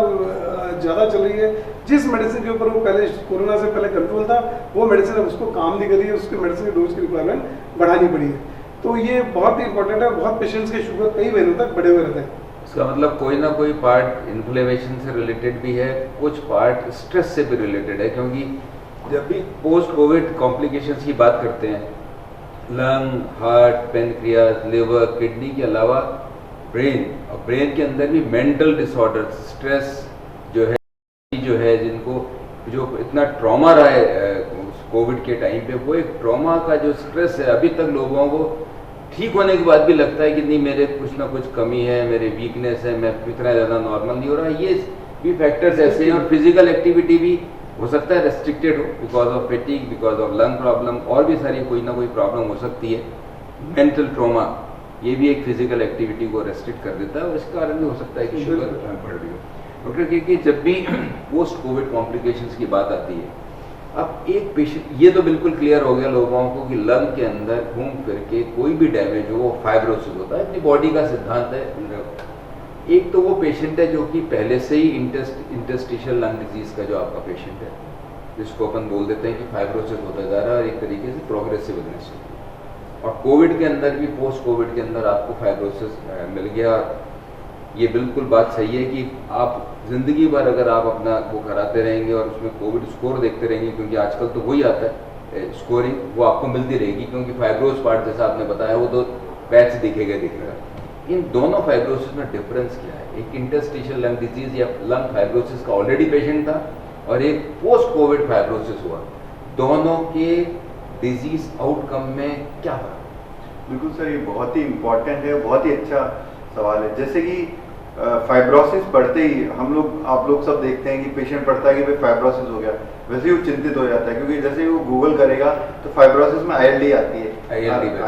Speaker 2: ज़्यादा चल रही है। जिस मेडिसिन के ऊपर वो पहले कोरोना से पहले कंट्रोल था, वो मेडिसिन अब उसको काम नहीं कर रही है, उसके मेडिसिन की डोज की रिक्वायरमेंट बढ़ानी पड़ी है। तो ये बहुत ही इंपॉर्टेंट है। बहुत पेशेंट्स के शुगर कई महीनों तक बढ़े हुए रहते हैं।
Speaker 1: इसका मतलब कोई ना कोई पार्ट इन्फ्लेमेशन से रिलेटेड भी है, कुछ पार्ट स्ट्रेस से भी रिलेटेड है, क्योंकि जब भी पोस्ट कोविड कॉम्प्लिकेशंस की बात करते हैं, lung, heart, pancreas, liver, kidney के अलावा ब्रेन, और ब्रेन के अंदर भी मेंटल डिसऑर्डर, स्ट्रेस जो है जिनको जो इतना ट्रॉमा रहा है कोविड के टाइम पे, वो एक ट्रॉमा का जो स्ट्रेस है अभी तक लोगों को ठीक होने के बाद भी लगता है कि नहीं मेरे कुछ ना कुछ कमी है, मेरे वीकनेस है, मैं इतना ज़्यादा नॉर्मल नहीं हो रहा। ये भी फैक्टर्स ऐसे हैं। और फिजिकल एक्टिविटी भी हो सकता है रेस्ट्रिक्टेड हो because of fatigue, because of lung problem, और भी सारी कोई ना कोई प्रॉब्लम हो सकती है। मेंटल ट्रॉमा ये भी एक फिजिकल एक्टिविटी को रेस्ट्रिक्ट कर देता है और इस कारण भी हो सकता है कि शुगर बढ़ रही हो। डॉक्टर कि जब भी पोस्ट कोविड कॉम्प्लिकेशंस की बात आती है, अब एक पेशेंट, ये तो बिल्कुल क्लियर हो गया लोगों को कि लंग के अंदर घूम फिर के कोई भी डैमेज हो वो फाइब्रोसिस होता है, अपनी बॉडी का सिद्धांत है। एक तो वो पेशेंट है जो कि पहले से ही इंटरस्टिशियल लंग डिजीज का जो आपका पेशेंट है, जिसको अपन बोल देते हैं कि फाइब्रोसिस होता जा रहा है और एक तरीके से प्रोग्रेसिव इलनेस होती है। और कोविड के अंदर भी, पोस्ट कोविड के अंदर आपको फाइब्रोसिस मिल गया। ये बिल्कुल बात सही है कि आप जिंदगी भर अगर आप अपना वो कराते रहेंगे और उसमें कोविड स्कोर देखते रहेंगे, क्योंकि आजकल तो वही आता है स्कोरिंग, वो आपको मिलती रहेगी, क्योंकि फाइब्रोस पार्ट जैसा आपने बताया वो तो पैच दिखेगा। इन दोनों फाइब्रोसिस में डिफरेंस क्या है? एक इंटरस्टिशियल लंग डिजीज या लंग फाइब्रोसिस का ऑलरेडी पेशेंट था और एक पोस्ट कोविड फाइब्रोसिस हुआ, दोनों के डिजीज आउटकम में क्या फर्क?
Speaker 3: बिल्कुल सर, ये बहुत ही इम्पोर्टेंट है, बहुत ही अच्छा सवाल है। जैसे कि फाइब्रोसिस बढ़ते ही आप लोग सब देखते हैं कि पेशेंट पढ़ता है कि भाई फाइब्रोसिस हो गया, वैसे ही वो चिंतित हो जाता है, क्योंकि जैसे ही वो गूगल करेगा तो फाइब्रोसिस में ILD आती है।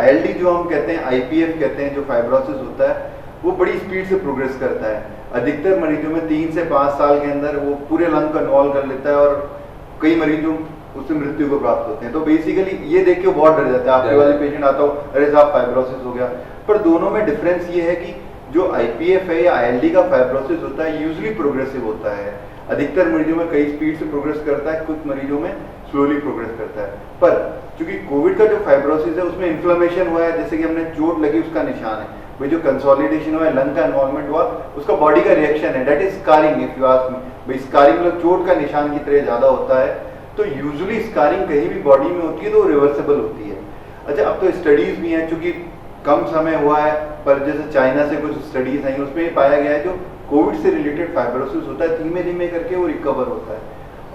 Speaker 3: ILD जो हम कहते हैं, IPF कहते हैं, जो फाइब्रोसिस होता है वो बड़ी स्पीड से प्रोग्रेस करता है। अधिकतर मरीजों में 3 से 5 साल के अंदर वो पूरे लंग को इन्वॉल्व कर लेता है और कई मरीजों उससे मृत्यु को प्राप्त होते हैं। तो बेसिकली ये देख के बहुत डर जाता है, आपके वाले पेशेंट आता हो, अरे साहब फाइब्रोसिस हो गया। पर दोनों में डिफरेंस ये है कि जो IPF है या ILD का फाइब्रोसिस होता है यूजुअली प्रोग्रेसिव होता है। अधिकतर मरीजों में कई स्पीड से प्रोग्रेस करता है, कुछ मरीजों में स्लोली प्रोग्रेस करता है। पर क्योंकि कोविड का जो फाइब्रोसिस है उसमें इन्फ्लेमेशन हुआ है, जैसे कि हमने चोट लगी उसका निशान है, भाई जो कंसोलिडेशन हुआ है, लंग का इन्वॉल्वमेंट हुआ, उसका बॉडी का रिएक्शन है, that is scarring. If you ask me, भाई स्कारिंग मतलब चोट का निशान की तरह ज्यादा होता है। तो यूजुअली स्कारिंग कहीं भी बॉडी में होती है तो रिवर्सिबल होती है। अच्छा, अब तो स्टडीज भी हैं, चूंकि कम समय हुआ है, पर जैसे चाइना से कुछ स्टडीज आई उसमें ये पाया गया है जो कोविड से रिलेटेड फाइब्रोसिस होता है धीमे धीमे करके वो रिकवर होता है।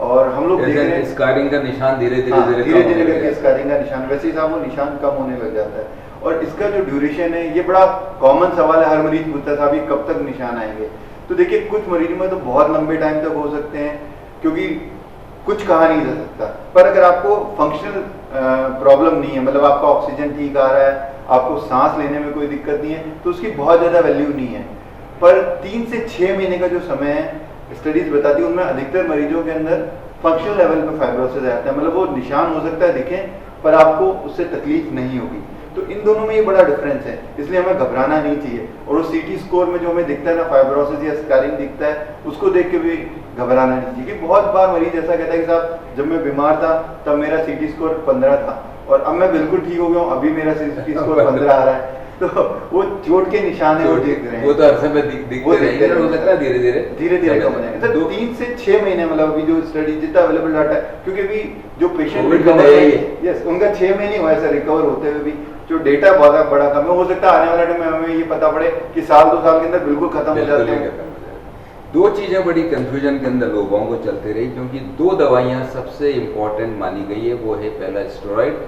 Speaker 3: और हम लोग देख रहे हैं
Speaker 1: स्कारिंग का निशान धीरे धीरे
Speaker 3: करके स्कारिंग का निशान, वैसे ही साहब वो निशान कम होने लग जाता है। और इसका जो ड्यूरेशन है, ये बड़ा कॉमन सवाल है, हर मरीज पूछता है साहब ये कब तक निशान आएंगे। तो देखिए कुछ मरीजों में तो बहुत लंबे टाइम तक हो सकते हैं, क्योंकि कुछ कहा नहीं जा सकता। पर अगर आपको फंक्शनल प्रॉब्लम नहीं है, मतलब आपका ऑक्सीजन ठीक आ रहा है, आपको सांस लेने में कोई दिक्कत नहीं है, तो उसकी बहुत ज्यादा वैल्यू नहीं है। पर 3 से 6 महीने का जो समय है, स्टडीज बताती है उनमें अधिकतर मरीजों के अंदर फंक्शनल लेवल पे फाइब्रोसिस आता है, मतलब वो निशान हो सकता है दिखे पर आपको उससे तकलीफ नहीं होगी। तो इन दोनों में ये बड़ा डिफरेंस है, इसलिए हमें घबराना नहीं चाहिए। और वो CT स्कोर में जो हमें दिखता है ना फाइब्रोसिस या स्कारिंग दिखता है, उसको देख के भी घबराना नहीं चाहिए। कि बहुत बार मरीज ऐसा कहता है कि साहब जब मैं बीमार था तब मेरा CT स्कोर 15 था और अब मैं बिल्कुल ठीक हो गया हूँ, अभी मेरा CT स्कोर 15 आ रहा है। तो वो चोट के निशान है, वो दिख रहे हैं,
Speaker 1: वो तो हर समय दिखते रहेंगे, हो सकता है धीरे धीरे
Speaker 3: कम हो जाएंगे। तो 3 से 6 महीने, मतलब अभी जो स्टडी जितना अवेलेबल डाटा है, क्योंकि अभी जो पेशेंट यस उनका 6 महीने हुआ है सर रिकवर होते हुए भी, जो डेटा बहुत बड़ा कम है। हो सकता है आने वाले टाइम में हमें ये पता पड़े कि 1-2 साल के अंदर बिल्कुल खत्म हो जाते हैं।
Speaker 1: 2 चीजें बड़ी कंफ्यूजन के अंदर लोगों को चलते रही, क्योंकि 2 दवाइयां सबसे इंपॉर्टेंट मानी गई है। वो है पहला स्टेरॉइड,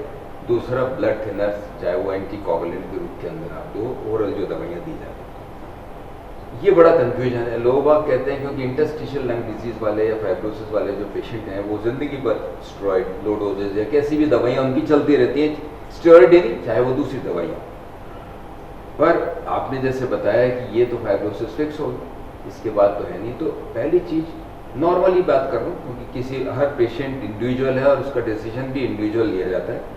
Speaker 1: दूसरा ब्लड थिनर्स, चाहे वो एंटीकोगुलेंट के रूप के अंदर आपको ओरल जो दवाइयां दी जाती हैं। ये बड़ा कंफ्यूजन है। लोग बाग कहते हैं क्योंकि इंटरस्टिशियल लंग डिजीज वाले या फाइब्रोसिस वाले जो पेशेंट हैं वो जिंदगी भर स्टेरॉइड, लो डोजेज या कैसी भी दवाइयां उनकी चलती रहती हैं, स्टेरॉइड ही चाहे वो दूसरी दवाइयां। पर आपने जैसे बताया कि ये तो फाइब्रोसिस फिक्स हो गई, इसके बाद तो है नहीं। तो पहली चीज नॉर्मली बात कर रहा हूँ, क्योंकि हर पेशेंट इंडिविजुअल है और उसका डिसीजन भी इंडिविजुअल लिया जाता है।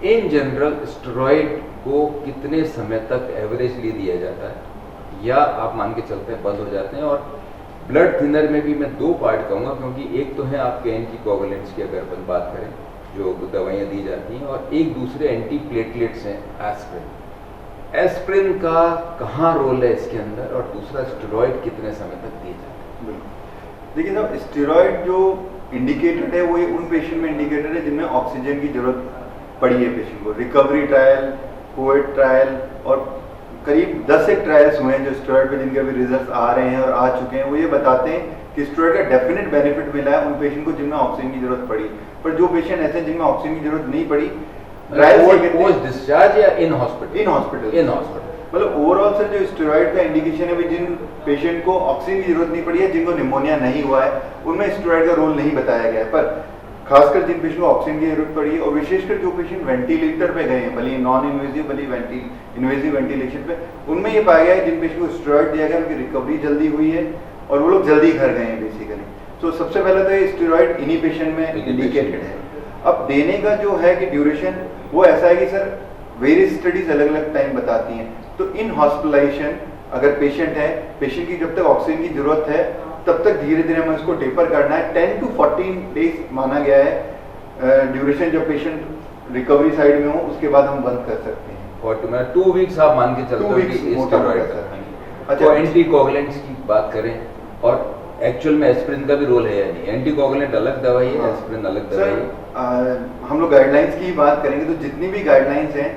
Speaker 1: इन जनरल स्टेरॉइड को कितने समय तक एवरेजली दिया जाता है, या आप मान के चलते हैं बंद हो जाते हैं? और ब्लड थिनर में भी मैं 2 पार्ट कहूँगा, क्योंकि एक तो है आपके एंटीकोगुलेंट्स की अगर अपन बात करें जो दवाइयाँ दी जाती हैं, और एक दूसरे एंटी प्लेटलेट्स हैं एस्पिरिन। एस्प्रिन का कहाँ रोल है इसके अंदर, और दूसरा स्टेरॉइड कितने समय तक दिए जाते हैं?
Speaker 3: देखिए साहब, स्टेरॉइड जो इंडिकेटेड है वो ये उन पेशेंट में इंडिकेटेड है जिनमें ऑक्सीजन की जरूरत पड़ी है पेशेंट को। रिकवरी ट्रायल, कोविड ट्रायल और करीब 10 एक ट्रायल्स हुए हैं जो स्टेरॉइड पे जिनके अभी रिजल्ट्स आ रहे हैं और आ चुके हैं। वो ये बताते हैं कि स्टेरॉइड का डेफिनेट बेनिफिट मिला है उन पेशेंट को जिनमें ऑक्सीजन की जरूरत पड़ी। पर जो पेशेंट ऐसे हैं जिनमें ऑक्सीजन की जरूरत नहीं पड़ी,
Speaker 1: पोस्ट डिस्चार्ज या in hospital?
Speaker 3: In hospital.
Speaker 1: In hospital
Speaker 3: मतलब ओवरऑल सर जो स्टेरॉइड का इंडिकेशन है, जिन पेशेंट को ऑक्सीजन की जरूरत नहीं पड़ी है, जिनको निमोनिया नहीं हुआ है, उनमें स्टेरॉइड का रोल नहीं बताया गया है। पर खासकर जिन पेशेंट को ऑक्सीजन की जरूरत पड़ी है और विशेषकर जो पेशेंट वेंटिलेटर पे गए हैं, भले नॉन इन्वेजिव भले इन्वेजिव वेंटिलेशन पे, उनमें ये पाया गया है जिन पेशेंट को स्टेरॉइड दिया गया उनकी रिकवरी जल्दी हुई है और वो लोग जल्दी घर गए हैं बेसिकली। तो सबसे पहले तो ये स्टेरॉइड इन्हीं पेशेंट में इंडिकेटेड है। अब देने का जो है कि ड्यूरेशन वो ऐसा है कि सर वेरियस स्टडीज अलग अलग टाइम बताती हैं। तो इन हॉस्पिटलाइजेशन अगर पेशेंट है, पेशेंट की जब तक ऑक्सीजन की जरूरत है तब तक धीरे धीरे हमें उसको टेपर करना है। 10 to 14 डेज माना गया है ड्यूरेशन। जब पेशेंट रिकवरी साइड में हो उसके बाद हम बंद कर सकते हैं।
Speaker 1: 2 वीक्स आप मान के चलते हो कि स्टेरॉइड का। अच्छा, एंटीकोगुलेंट्स की बात करें और एक्चुअल में एस्प्रिन का भी रोल है या नहीं? एंटीकोगुलेंट अलग दवाई है, एस्प्रिन अलग दवाई है।
Speaker 3: हम लोग गाइडलाइंस की बात करेंगे तो जितनी भी गाइडलाइंस हैं,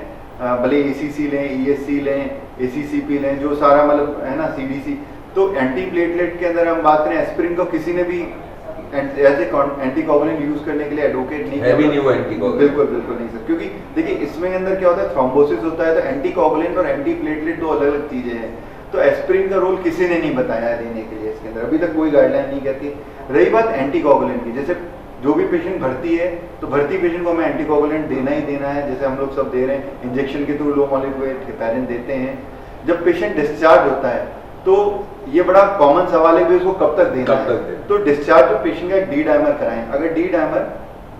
Speaker 3: भले ACC लें, ESC लें, ACCP लें, जो सारा मतलब है ना CDC, तो एंटी प्लेटलेट के अंदर हम बात करें एस्प्रिन को किसी ने भी एज ए एंटीकोगुलेंट यूज करने के लिए एडवोकेट नहीं
Speaker 1: है भी नहीं वो एंटीकोगुलेंट।
Speaker 3: बिल्कुल बिल्कुल नहीं सर, क्योंकि देखिए इसमें अंदर क्या होता है, थ्रोम्बोसिस होता है। तो एंटीकोगुलेंट और एंटी प्लेटलेट दो अलग अलग चीजें हैं। तो एस्प्रिन का रोल किसी ने नहीं बताया देने के लिए इसके अंदर, अभी तक कोई गाइडलाइन नहीं कहती। रही बात एंटीकोगुलेंट की, जैसे जो भी पेशेंट भर्ती है तो भर्ती पेशेंट को हमें एंटीकोगुलेंट देना ही देना है। जैसे हम लोग सब दे रहे हैं इंजेक्शन के थ्रू लो मॉलिक्यूल हेपेरिन देते हैं। जब पेशेंट डिस्चार्ज होता है तो ये बड़ा कॉमन सवाल है कि उसको कब तक देना है। तो डिस्चार्ज जो पेशेंट का डी डायमर कराएं। अगर D dimer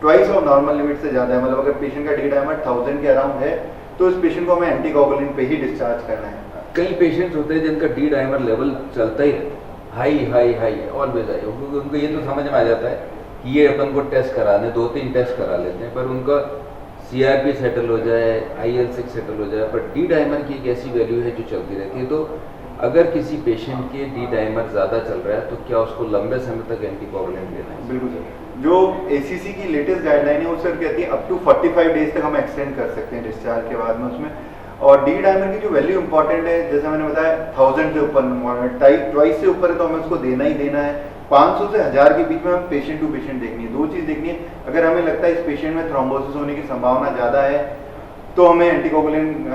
Speaker 3: twice of normal limit से ज्यादा है, मतलब अगर पेशेंट का डी डायमर 1000 के अराउंड है, तो इस पेशेंट को हमें एंटीकोगुलेंट पे ही डिस्चार्ज करना है।
Speaker 1: कई पेशेंट्स होते हैं जिनका डी डायमर लेवल चलता ही रहता है, high high high always high. उनको ये तो समझ में आ जाता है कि ये अपन को टेस्ट कराने 2-3 टेस्ट करा लेते हैं, पर उनका CRP सेटल हो जाए, IL-6 सेटल हो जाए, पर डी डायमर की एक ऐसी वैल्यू है जो चलती रहती है। तो अगर किसी पेशेंट के डी डायमर ज़्यादा चल रहा है तो क्या उसको लंबे समय तक एंटीकोगुलेंट देना है?
Speaker 3: बिल्कुल सर, जो ACC की लेटेस्ट गाइडलाइन है वो सर कहती है अप टू 45 डेज तक हम एक्सटेंड कर सकते हैं डिस्चार्ज के बाद में उसमें। और डी डायमर की जो वैल्यू इंपॉर्टेंट है, जैसे मैंने बताया 1000 से ऊपर, ट्वाइस से ऊपर है तो हमें उसको देना ही देना है। 500 से 1000 के बीच में हम पेशेंट टू पेशेंट देखनी है। दो चीज देखनी है, अगर हमें लगता है इस पेशेंट में थ्रोम्बोसिस होने की संभावना ज्यादा है तो हमें एंटीकोगुलेंट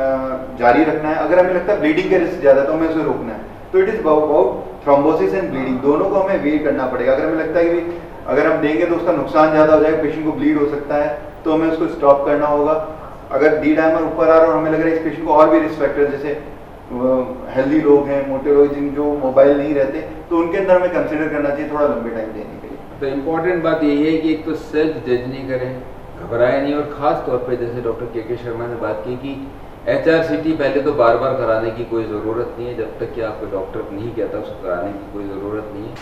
Speaker 3: जारी रखना है। अगर हमें लगता है ब्लीडिंग के रिस्क ज्यादा है तो हमें उसे रोकना है। तो it is about thrombosis and bleeding, दोनों को हमें वेट करना पड़ेगा। अगर हमें लगता है कि अगर हम देंगे तो उसका नुकसान ज्यादा हो जाएगा, पेशेंट को ब्लीड हो सकता है, तो हमें उसको स्टॉप करना होगा। अगर डी डायमर ऊपर आ रहा है और हमें लग रहा है इस पेशेंट को और भी रिस्क फैक्टर, जैसे हेल्दी लोग हैं, मोटे लोग जिन जो मोबाइल नहीं रहते, तो उनके अंदर हमें कंसिडर करना चाहिए थोड़ा लंबे टाइम देने के लिए।
Speaker 1: तो इम्पोर्टेंट बात यही है कि एक तो सेल्फ जज नहीं करें, घबराए नहीं, और ख़ास तौर पे जैसे डॉक्टर के शर्मा ने बात की कि HRCT पहले तो बार बार कराने की कोई ज़रूरत नहीं है, जब तक कि आपको डॉक्टर नहीं कहता उसको कराने की कोई ज़रूरत नहीं है।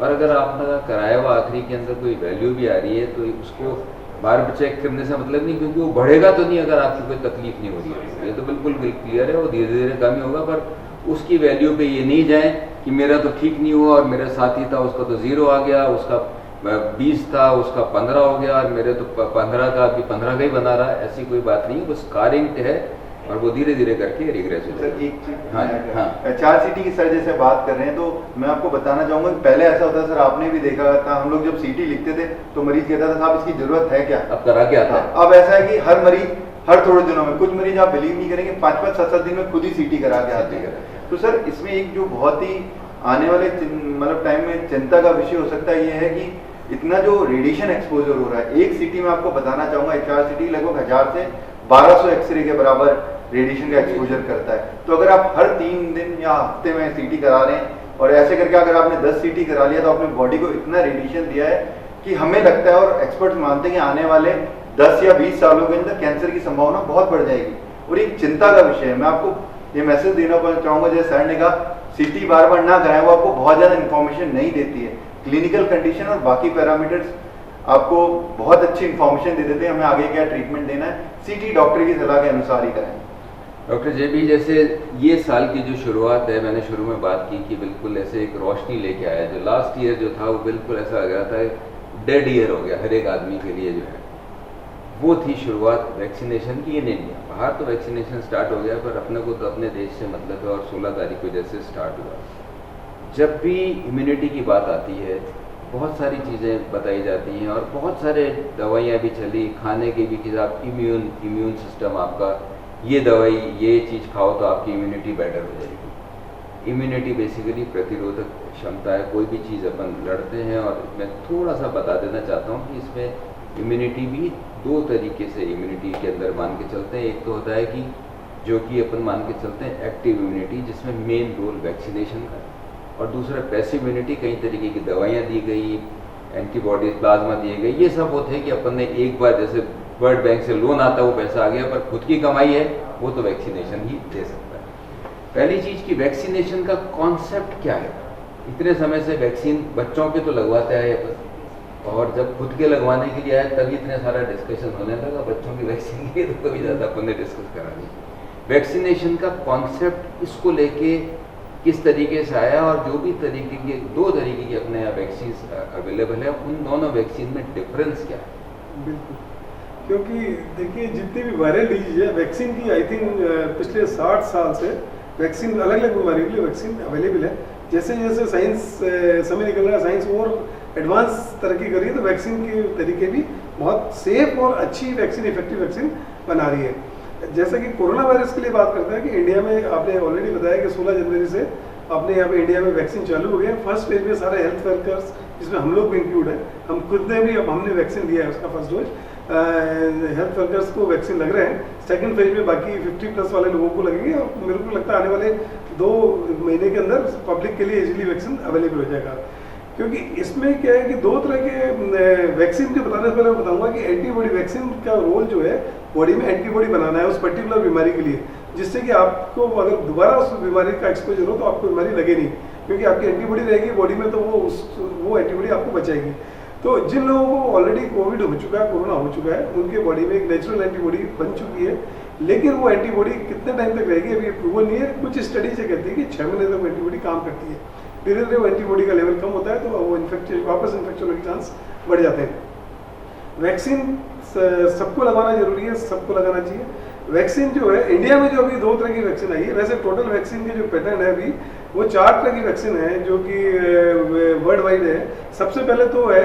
Speaker 1: और अगर आपने कराया हुआ आखिरी के अंदर कोई वैल्यू भी आ रही है तो उसको बार बार चेक करने से मतलब नहीं, क्योंकि वो बढ़ेगा तो नहीं अगर आपकी कोई तकलीफ नहीं हो रही है। ये तो बिल्कुल क्लियर है, वो धीरे धीरे कम ही होगा। पर उसकी वैल्यू पे ये नहीं जाए कि मेरा तो ठीक नहीं हुआ और मेरा साथी था उसका तो 0 आ गया, उसका 20 था उसका 15 हो गया और मेरे तो 15 का अभी 15 का ही बना रहा है। ऐसी कोई बात नहीं, बस स्कारिंग है और वो धीरे धीरे करके रिग्रेस हो जाएगा।
Speaker 3: एक चीज
Speaker 1: हाँ।
Speaker 3: HRCT की सर जैसे बात कर रहे हैं तो मैं आपको बताना चाहूंगा कि पहले ऐसा होता सर, आपने भी देखा था, हम लोग जब CT लिखते थे तो मरीज कहता था साहब इसकी जरूरत है क्या,
Speaker 1: अब करा के आता है।
Speaker 3: अब ऐसा है कि हर मरीज हर थोड़े दिनों में, कुछ मरीज आप बिलीव नहीं करेंगे 5-5, 7-7 दिन में खुद ही CT करा के आते हैं। तो सर इसमें एक जो बहुत ही आने वाले मतलब टाइम में चिंता का विषय हो सकता है ये है कि इतना जो रेडिएशन एक्सपोजर हो रहा है, एक CT में आपको बताना चाहूंगा HRCT लगभग 1000 से 1200 एक्सरे के बराबर रेडिएशन का एक्सपोजर करता है। तो अगर आप हर 3 दिन या हफ्ते में CT करा रहे हैं और ऐसे करके अगर आपने 10 CT करा लिया तो आपने बॉडी को इतना रेडिएशन दिया है कि हमें लगता है और एक्सपर्ट्स मानते हैं कि आने वाले 10 या 20 सालों के अंदर कैंसर की संभावना बहुत बढ़ जाएगी। और एक चिंता का विषय है। मैं आपको ये मैसेज देना चाहूंगा, जैसे सर ने कहा CT बार बार ना कराएं, वो आपको बहुत ज्यादा इंफॉर्मेशन नहीं देती है। क्लिनिकल कंडीशन और बाकी पैरामीटर्स आपको बहुत अच्छी इंफॉर्मेशन दे देते हैं, हमें आगे क्या ट्रीटमेंट देना है, CT डॉक्टर की सलाह के अनुसार ही करें।
Speaker 1: डॉक्टर जेबी, जैसे ये साल की जो शुरुआत है, मैंने शुरू में बात की कि बिल्कुल ऐसे एक रोशनी लेके आया। जो लास्ट ईयर जो था वो बिल्कुल ऐसा आ गया था, डेड ईयर हो गया हर एक आदमी के लिए जो है। वो थी शुरुआत वैक्सीनेशन की इन इंडिया। बाहर तो वैक्सीनेशन स्टार्ट हो गया, पर अपने को तो अपने देश से मतलब है, और 16 तारीख को जैसे स्टार्ट हुआ। जब भी इम्यूनिटी की बात आती है, बहुत सारी चीज़ें बताई जाती हैं और बहुत सारे दवाइयाँ भी चली, खाने की भी कि आप इम्यून सिस्टम आपका, ये दवाई ये चीज़ खाओ तो आपकी इम्यूनिटी बेटर हो जाएगी। इम्यूनिटी बेसिकली प्रतिरोधक क्षमता है, कोई भी चीज़ अपन लड़ते हैं। और मैं थोड़ा सा बता देना चाहता हूँ कि इसमें इम्यूनिटी भी दो तरीके से इम्यूनिटी के अंदर मान के चलते हैं। एक तो होता है कि जो कि अपन मान के चलते हैं एक्टिव इम्यूनिटी, जिसमें मेन रोल वैक्सीनेशन का, और दूसरा पैसिव इम्यूनिटी, कई तरीके की दवाइयाँ दी गई, एंटीबॉडीज, प्लाज्मा दिए गए। ये सब होते हैं कि अपन ने एक बार, जैसे वर्ल्ड बैंक से लोन आता है वो पैसा आ गया, पर खुद की कमाई है वो तो वैक्सीनेशन ही दे सकता है। पहली चीज़ कि वैक्सीनेशन का कॉन्सेप्ट क्या है। इतने समय से वैक्सीन बच्चों के तो लगवाते आए अपन, और जब खुद के लगवाने के लिए आए तभी इतने सारा डिस्कशन होने लगा बच्चों की वैक्सीन की, तो कभी ज़्यादा अपन ने डिस्कस करा नहीं। वैक्सीनेशन का कॉन्सेप्ट, इसको लेके किस तरीके से आया, और जो भी तरीके के, दो तरीके की अपने यहाँ वैक्सीन अवेलेबल है, उन दोनों वैक्सीन में डिफरेंस क्या है।
Speaker 2: बिल्कुल, क्योंकि देखिए जितनी भी वायरल डिजीज है, वैक्सीन की आई थिंक पिछले 60 साल से वैक्सीन, अलग अलग बीमारियों के लिए वैक्सीन अवेलेबल है। जैसे जैसे साइंस समय निकल रहा है, साइंस और एडवांस तरक्की कर रही है, तो वैक्सीन के तरीके भी बहुत सेफ और अच्छी वैक्सीन, इफेक्टिव वैक्सीन बना रही है। जैसा कि कोरोना वायरस के लिए बात करते हैं कि इंडिया में आपने ऑलरेडी बताया कि 16 जनवरी से अपने यहाँ पे इंडिया में वैक्सीन चालू हो गया। फर्स्ट फेज में सारे हेल्थ वर्कर्स, जिसमें हम लोग भी इंक्लूड हैं, हम खुद ने भी, अब हमने वैक्सीन लिया है उसका फर्स्ट डोज। हेल्थ वर्कर्स को वैक्सीन लग रहे हैं। सेकंड फेज में बाकी 50+ वाले लोगों को लगेंगे, और मेरे को लगता है आने वाले 2 महीने के अंदर पब्लिक के लिए इजीली वैक्सीन अवेलेबल हो जाएगा। क्योंकि इसमें क्या है कि 2 तरह के वैक्सीन के बताने से पहले मैं बताऊंगा कि एंटीबॉडी वैक्सीन का रोल जो है, बॉडी में एंटीबॉडी बनाना है उस पर्टिकुलर बीमारी के लिए, जिससे कि आपको अगर दोबारा उस बीमारी का एक्सपोजर हो तो आपको बीमारी लगे नहीं, क्योंकि आपकी एंटीबॉडी रहेगी बॉडी में, तो वो एंटीबॉडी आपको बचाएगी। तो जिन लोगों को ऑलरेडी कोविड हो चुका है, कोरोना हो चुका है, उनके बॉडी में एक नेचुरल एंटीबॉडी बन चुकी है, लेकिन वो एंटीबॉडी कितने टाइम तक रहेगी अभी प्रूवन नहीं है। कुछ स्टडी से कहती है कि 6 महीने तक एंटीबॉडी काम करती है, धीरे धीरे वो एंटीबॉडी का लेवल कम होता है, तो वो इन्फेक्शन, वापस इन्फेक्शन होने के चांस बढ़ जाते हैं। वैक्सीन सबको लगाना जरूरी है, सबको लगाना चाहिए। वैक्सीन जो है इंडिया में, जो अभी 2 तरह की वैक्सीन आई है, वैसे टोटल वैक्सीन के जो पैटर्न है अभी वो 4 तरह की वैक्सीन है जो कि वर्ल्ड वाइड है। सबसे पहले तो है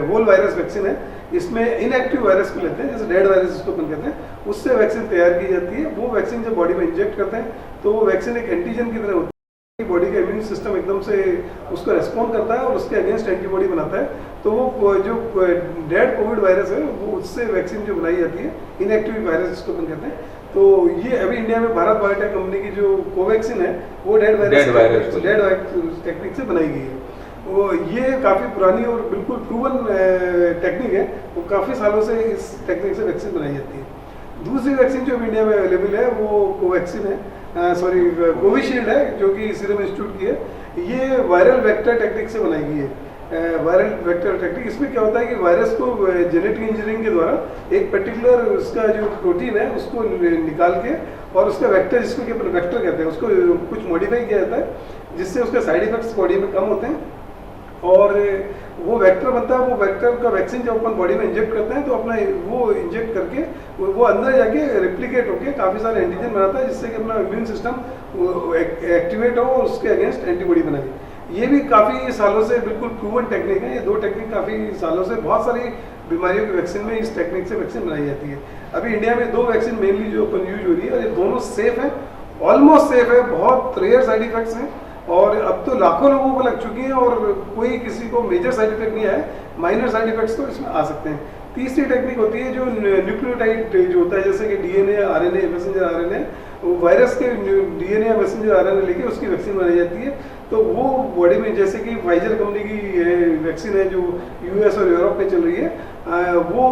Speaker 2: होल वायरस वैक्सीन है। इसमें इनएक्टिव वायरस को लेते हैं, जैसे डेड वायरस जिसको अपन कहते हैं, उससे वैक्सीन तैयार की जाती है। वो वैक्सीन जब बॉडी में इंजेक्ट करते हैं तो वो वैक्सीन एक एंटीजन की तरह होती है, बॉडी का इम्यून सिस्टम एकदम से उसको रेस्पॉन्ड करता है और उसके अगेंस्ट एंटीबॉडी बनाता है। तो वो जो डेड कोविड वायरस है, वो उससे वैक्सीन जो बनाई जाती है, इनएक्टिव वायरस जिसको अपन कहते हैं। तो ये अभी इंडिया में भारत बायोटेक कंपनी की जो कोवैक्सीन है, वो डेड वायरस टेक्निक से बनाई गई है। वो ये काफ़ी पुरानी और बिल्कुल प्रूवन टेक्निक है, वो काफ़ी सालों से इस टेक्निक से वैक्सीन बनाई जाती है। दूसरी वैक्सीन जो इंडिया में अवेलेबल है वो कोवैक्सीन है, कोविशील्ड है, जो कि सीरम इंस्टीट्यूट की है। ये वायरल वेक्टर टेक्निक से बनाई गई है। वायरल वेक्टर टेक्निक, इसमें क्या होता है कि वायरस को जेनेटिक इंजीनियरिंग के द्वारा एक पर्टिकुलर उसका जो प्रोटीन है उसको निकाल के, और उसका वेक्टर, जिसको कि वेक्टर कहते हैं, उसको कुछ मॉडिफाई किया जाता है, जिससे उसके साइड इफेक्ट्स बॉडी में कम होते हैं, और वो वेक्टर बनता है। वो वेक्टर का वैक्सीन जब अपन बॉडी में इंजेक्ट करते हैं तो अपना वो इंजेक्ट करके वो अंदर जाके रेप्लिकेट होके काफ़ी सारे एंटीजन बनाता है, जिससे कि अपना इम्यून सिस्टम एक्टिवेट हो और उसके अगेंस्ट एंटीबॉडी बनाए। ये भी काफ़ी सालों से बिल्कुल प्रूवन टेक्निक है। ये 2 टेक्निक काफ़ी सालों से बहुत सारी बीमारियों की वैक्सीन में इस टेक्निक से वैक्सीन बनाई जाती है। अभी इंडिया में 2 वैक्सीन मेनली जो अपन यूज हो रही है, और ये दोनों सेफ है, ऑलमोस्ट सेफ है, बहुत रेयर साइड इफेक्ट्स हैं, और अब तो लाखों लोगों को लग चुकी है और कोई किसी को मेजर साइड इफेक्ट नहीं आया। माइनर साइड इफेक्ट्स तो इसमें आ सकते हैं। तीसरी टेक्निक होती है जो न्यूक्लियोटाइड जो होता है, जैसे कि DNA, RNA, messenger RNA, virus के डीएनए या मैसेंजर आरएनए लेके उसकी वैक्सीन बनाई जाती है। तो वो बॉडी में, जैसे कि फाइजर कंपनी की वैक्सीन है जो यूएस और यूरोप में चल रही है, वो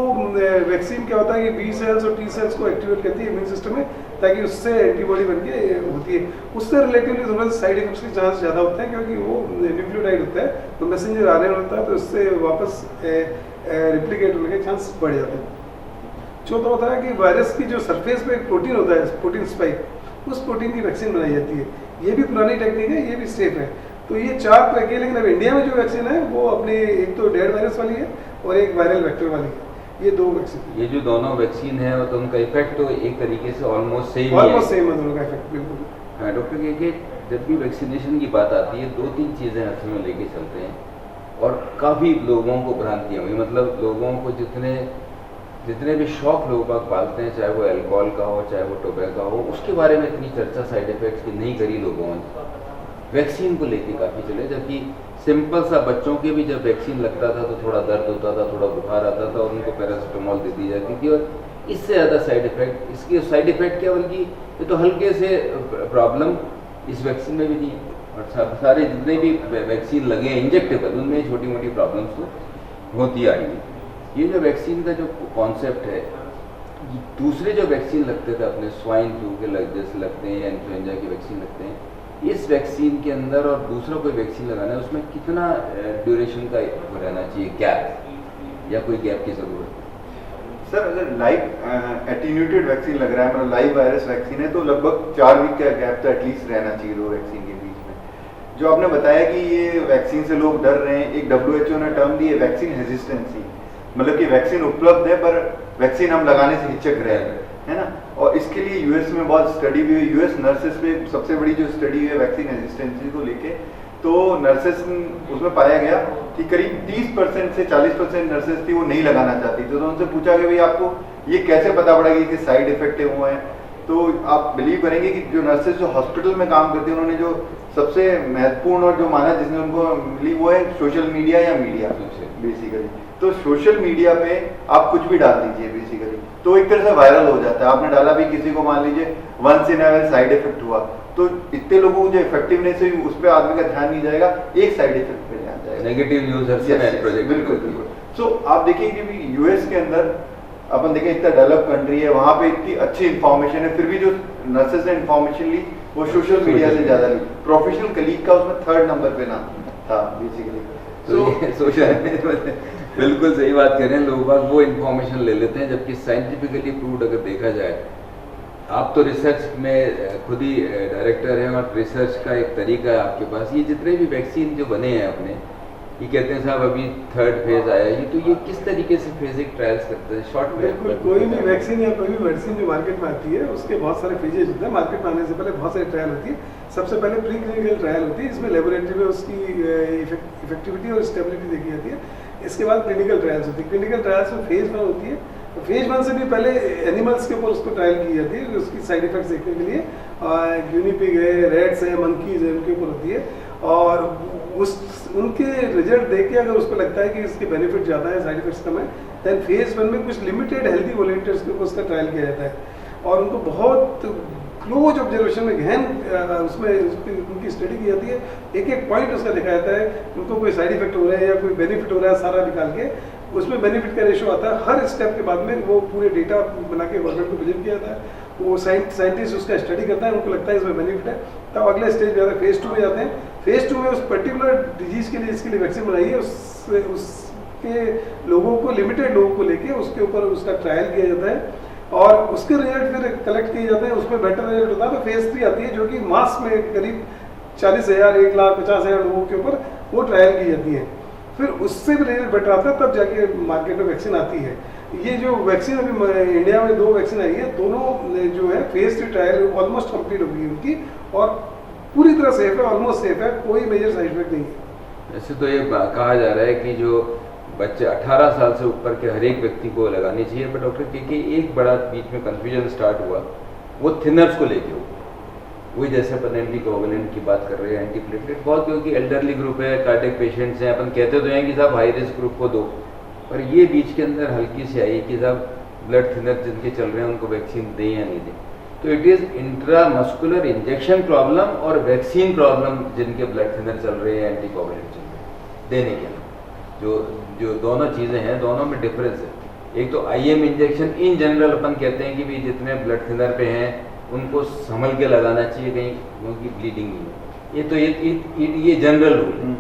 Speaker 2: वैक्सीन क्या होता है कि बी सेल्स और टी सेल्स को एक्टिवेट करती है इम्यून सिस्टम में, ताकि उससे एंटीबॉडी बन के होती है। उससे रिलेटिवली थोड़ा सा साइड इफेक्ट्स के चांस ज़्यादा होते हैं, क्योंकि वो न्यूक्लियोटाइड होता है, तो मैसेंजर आरएनए होता है, तो इससे वापस रिप्लिकेट होने के चांस बढ़ जाते हैं। चौथा होता है कि वायरस की जो सरफेस पे एक प्रोटीन होता है, प्रोटीन स्पाइक, उस प्रोटीन की वैक्सीन बनाई जाती है। ये भी पुरानी टेक्निक है, ये भी सेफ है। तो ये 4 तरह की, लेकिन अब इंडिया में जो वैक्सीन है वो अपने एक तो डेड वायरस वाली है और एक वायरल वेक्टर वाली है। ये 2 वैक्सीन,
Speaker 1: ये जो दोनों वैक्सीन है तो उनका इफेक्ट तो एक तरीके से ऑलमोस्ट सेम ही है।
Speaker 2: ऑलमोस्ट सेम है दोनों का इफेक्ट, बिल्कुल।
Speaker 1: हाँ डॉक्टर, के जब भी वैक्सीनेशन की बात आती है 2-3 चीज़ें हाथ में लेके चलते हैं और काफ़ी लोगों को भ्रांतियाँ हुई, मतलब लोगों को जितने भी शौक लोग बाग पालते हैं, चाहे वो अल्कोहल का हो चाहे वो टोबैको हो, उसके बारे में इतनी चर्चा साइड इफेक्ट्स की नहीं करी लोगों ने। वैक्सीन को लेके काफ़ी चले, जबकि सिंपल सा बच्चों के भी जब वैक्सीन लगता था तो थोड़ा दर्द होता था, थोड़ा बुखार आता था और उनको पैरासिटामोल दे दी जाती थी, और इससे ज़्यादा साइड इफेक्ट, इसके साइड इफेक्ट क्या, बल्कि ये तो हल्के से प्रॉब्लम इस वैक्सीन में भी नहीं है। और सारे जितने भी वैक्सीन लगे हैं इंजेक्टेबल, उनमें छोटी मोटी प्रॉब्लम्स तो होती आई हैं। ये जो वैक्सीन का जो कॉन्सेप्ट है, दूसरे जो वैक्सीन लगते थे अपने स्वाइन फ्लू के जैसे लगते हैं या इन्फ्लुएंजा की वैक्सीन लगते हैं, इस वैक्सीन के अंदर और दूसरा कोई वैक्सीन लगाना है उसमें कितना ड्यूरेशन का रहना चाहिए, गैप या कोई गैप की ज़रूरत है?
Speaker 3: सर अगर लाइव एटीन्यूटेड वैक्सीन लग रहा है, मतलब लाइव वायरस वैक्सीन है, तो लगभग 4 वीक का गैप तो एटलीस्ट रहना चाहिए 2 वैक्सीन के बीच में। जो आपने बताया कि ये वैक्सीन से लोग डर रहे हैं, एक WHO ने टर्म दी है वैक्सीन हेजिस्टेंसी, मतलब कि वैक्सीन उपलब्ध है पर वैक्सीन हम लगाने से हिचक रहे हैं, है ना। और इसके लिए यूएस में बहुत स्टडी भी हुई, यूएस नर्सेस में सबसे बड़ी जो स्टडी हुई है वैक्सीन हेजिस्टेंसी को लेके, तो नर्सेस उसमें पाया गया कि करीब 30% से 40% नर्सेस थी वो नहीं लगाना चाहती थी। तो उनसे पूछा कि भाई आपको ये कैसे पता पड़ा कि इसके साइड इफेक्ट हुए हैं, तो आप बिलीव करेंगे कि जो नर्सेस जो हॉस्पिटल में काम करती हैं उन्होंने जो सबसे महत्वपूर्ण और जो माना जिसने उनको मिली वो है सोशल मीडिया या मीडिया बेसिकली। तो सोशल मीडिया पे आप कुछ भी डाल दीजिए बेसिकली, तो एक तरह से वायरल हो जाता है। आपने डाला भी किसी को, मान लीजिए once in a side effect हुआ, तो इतने लोगों को जो इफेक्टिवनेस है उस पर आदमी का ध्यान नहीं जाएगा, एक साइड इफेक्ट पे ध्यान जाएगा,
Speaker 1: नेगेटिव न्यूज हर समय प्रोजेक्ट।
Speaker 3: बिल्कुल बिल्कुल। सो आप देखिए कि यूएस के अंदर अपन देखें इतना डेवलप कंट्री है, वहाँ पे इतनी अच्छी इन्फॉर्मेशन है, फिर भी जो नर्सेस ने इन्फॉर्मेशन ली वो सोशल मीडिया से ज्यादा ली। प्रोफेशनल कलीग का उसमें 3rd नंबर पे नाम था बेसिकली।
Speaker 1: सोशल बिल्कुल सही बात कर रहे हैं, लोग बाग वो इन्फॉर्मेशन ले लेते हैं, जबकि साइंटिफिकली प्रूव्ड अगर देखा जाए, आप तो रिसर्च में खुद ही डायरेक्टर हैं और रिसर्च का एक तरीका है आपके पास। ये जितने भी वैक्सीन जो बने हैं अपने, ये कहते हैं साहब अभी 3rd फेज आया है, तो ये किस तरीके से फेजिक ट्रायल्स करते हैं शॉर्ट में?
Speaker 2: बिल्कुल, कोई भी वैक्सीन या कोई भी मेडिसिन जो मार्केट में आती है उसके बहुत सारे फेजेज होते हैं। मार्केट में आने से पहले बहुत सारी ट्रायल होती है। सबसे पहले प्री क्लिनिकल ट्रायल होती है, इसमें लेबोरेटरी में उसकी इफेक्टिविटी और स्टेबिलिटी देखी जाती है। इसके बाद क्लिनिकल ट्रायल्स होती है। क्लिनिकल ट्रायल्स में फेज 1 होती है, तो फेज 1 से भी पहले एनिमल्स के ऊपर उसको ट्रायल की जाती है, उसकी साइड इफेक्ट्स देखने के लिए। गिनी पिग है, रेट्स है, मंकीज है, उनके ऊपर होती है, और उनके रिजल्ट देख के अगर उसको लगता है कि इसके बेनिफिट ज़्यादा है, साइड इफेक्ट्स कम है, देन फेज 1 में कुछ लिमिटेड हेल्दी वॉलंटियर्स के ऊपर उसका ट्रायल किया जाता है और उनको बहुत क्लोज ऑब्जर्वेशन में गहन उसमें उनकी स्टडी की जाती है। एक एक पॉइंट उसका देखा जाता है, उनको कोई साइड इफेक्ट हो रहा है या कोई बेनिफिट हो रहा है, सारा निकाल के उसमें बेनिफिट का रेशो आता है। हर स्टेप के बाद में वो पूरे डेटा बना के गवर्नमेंट को प्रेजेंट किया जाता है। वो साइंटिस्ट उसका स्टडी करता है, उनको लगता है इसमें बेनिफिट है, तब अगले स्टेज पे जाते हैं, फेज 2 में जाते हैं। फेज 2 में उस पर्टिकुलर डिजीज के लिए जिसके लिए वैक्सीन बनाई है उसके लोगों को, लिमिटेड लोगों को लेके उसके ऊपर उसका ट्रायल किया जाता है और उसके रिजल्ट फिर कलेक्ट किए जाते हैं। उसमें बेटर रिजल्ट होता है तो फेज 3 आती है, जो कि मास में करीब 40,000, 1,50,000 लोगों के ऊपर वो ट्रायल की जाती है। फिर उससे भी रिजल्ट बेटर आता है, तब जाके मार्केट में वैक्सीन आती है। ये जो वैक्सीन अभी इंडिया में 2 वैक्सीन आई है, दोनों जो है फेज 3 ट्रायल ऑलमोस्ट कंप्लीट हो गई है उनकी और पूरी तरह सेफ है, ऑलमोस्ट सेफ है, कोई मेजर साइड इफेक्ट नहीं है।
Speaker 1: वैसे तो ये कहा जा रहा है कि जो बच्चे 18 साल से ऊपर के हर एक व्यक्ति को लगानी चाहिए, पर डॉक्टर के एक बड़ा बीच में कन्फ्यूजन स्टार्ट हुआ, वो थिनर्स को लेके हो, वही जैसे अपन एंटी कोवलेंट की बात कर रहे हैं, एंटी प्लेटलेट बहुत, क्योंकि एल्डरली ग्रुप है, कार्डियक पेशेंट्स हैं, अपन कहते तो हैं कि साहब हाई रिस्क ग्रुप को दो, पर ये बीच के अंदर हल्की सी आई कि साहब ब्लड थिनर जिनके चल रहे हैं उनको वैक्सीन दें या नहीं दें। तो it is intramuscular injection problem और वैक्सीन प्रॉब्लम जिनके ब्लड थिनर चल रहे हैं, एंटी कोवलेंट चल रहे हैं, देने के जो दोनों चीज़ें हैं, दोनों में डिफरेंस है। एक तो IM इंजेक्शन इन जनरल अपन कहते हैं कि भी जितने ब्लड थिनर पे हैं उनको संभल के लगाना चाहिए, कहीं उनकी ब्लीडिंग नहीं है, ये तो ये जनरल रूल है।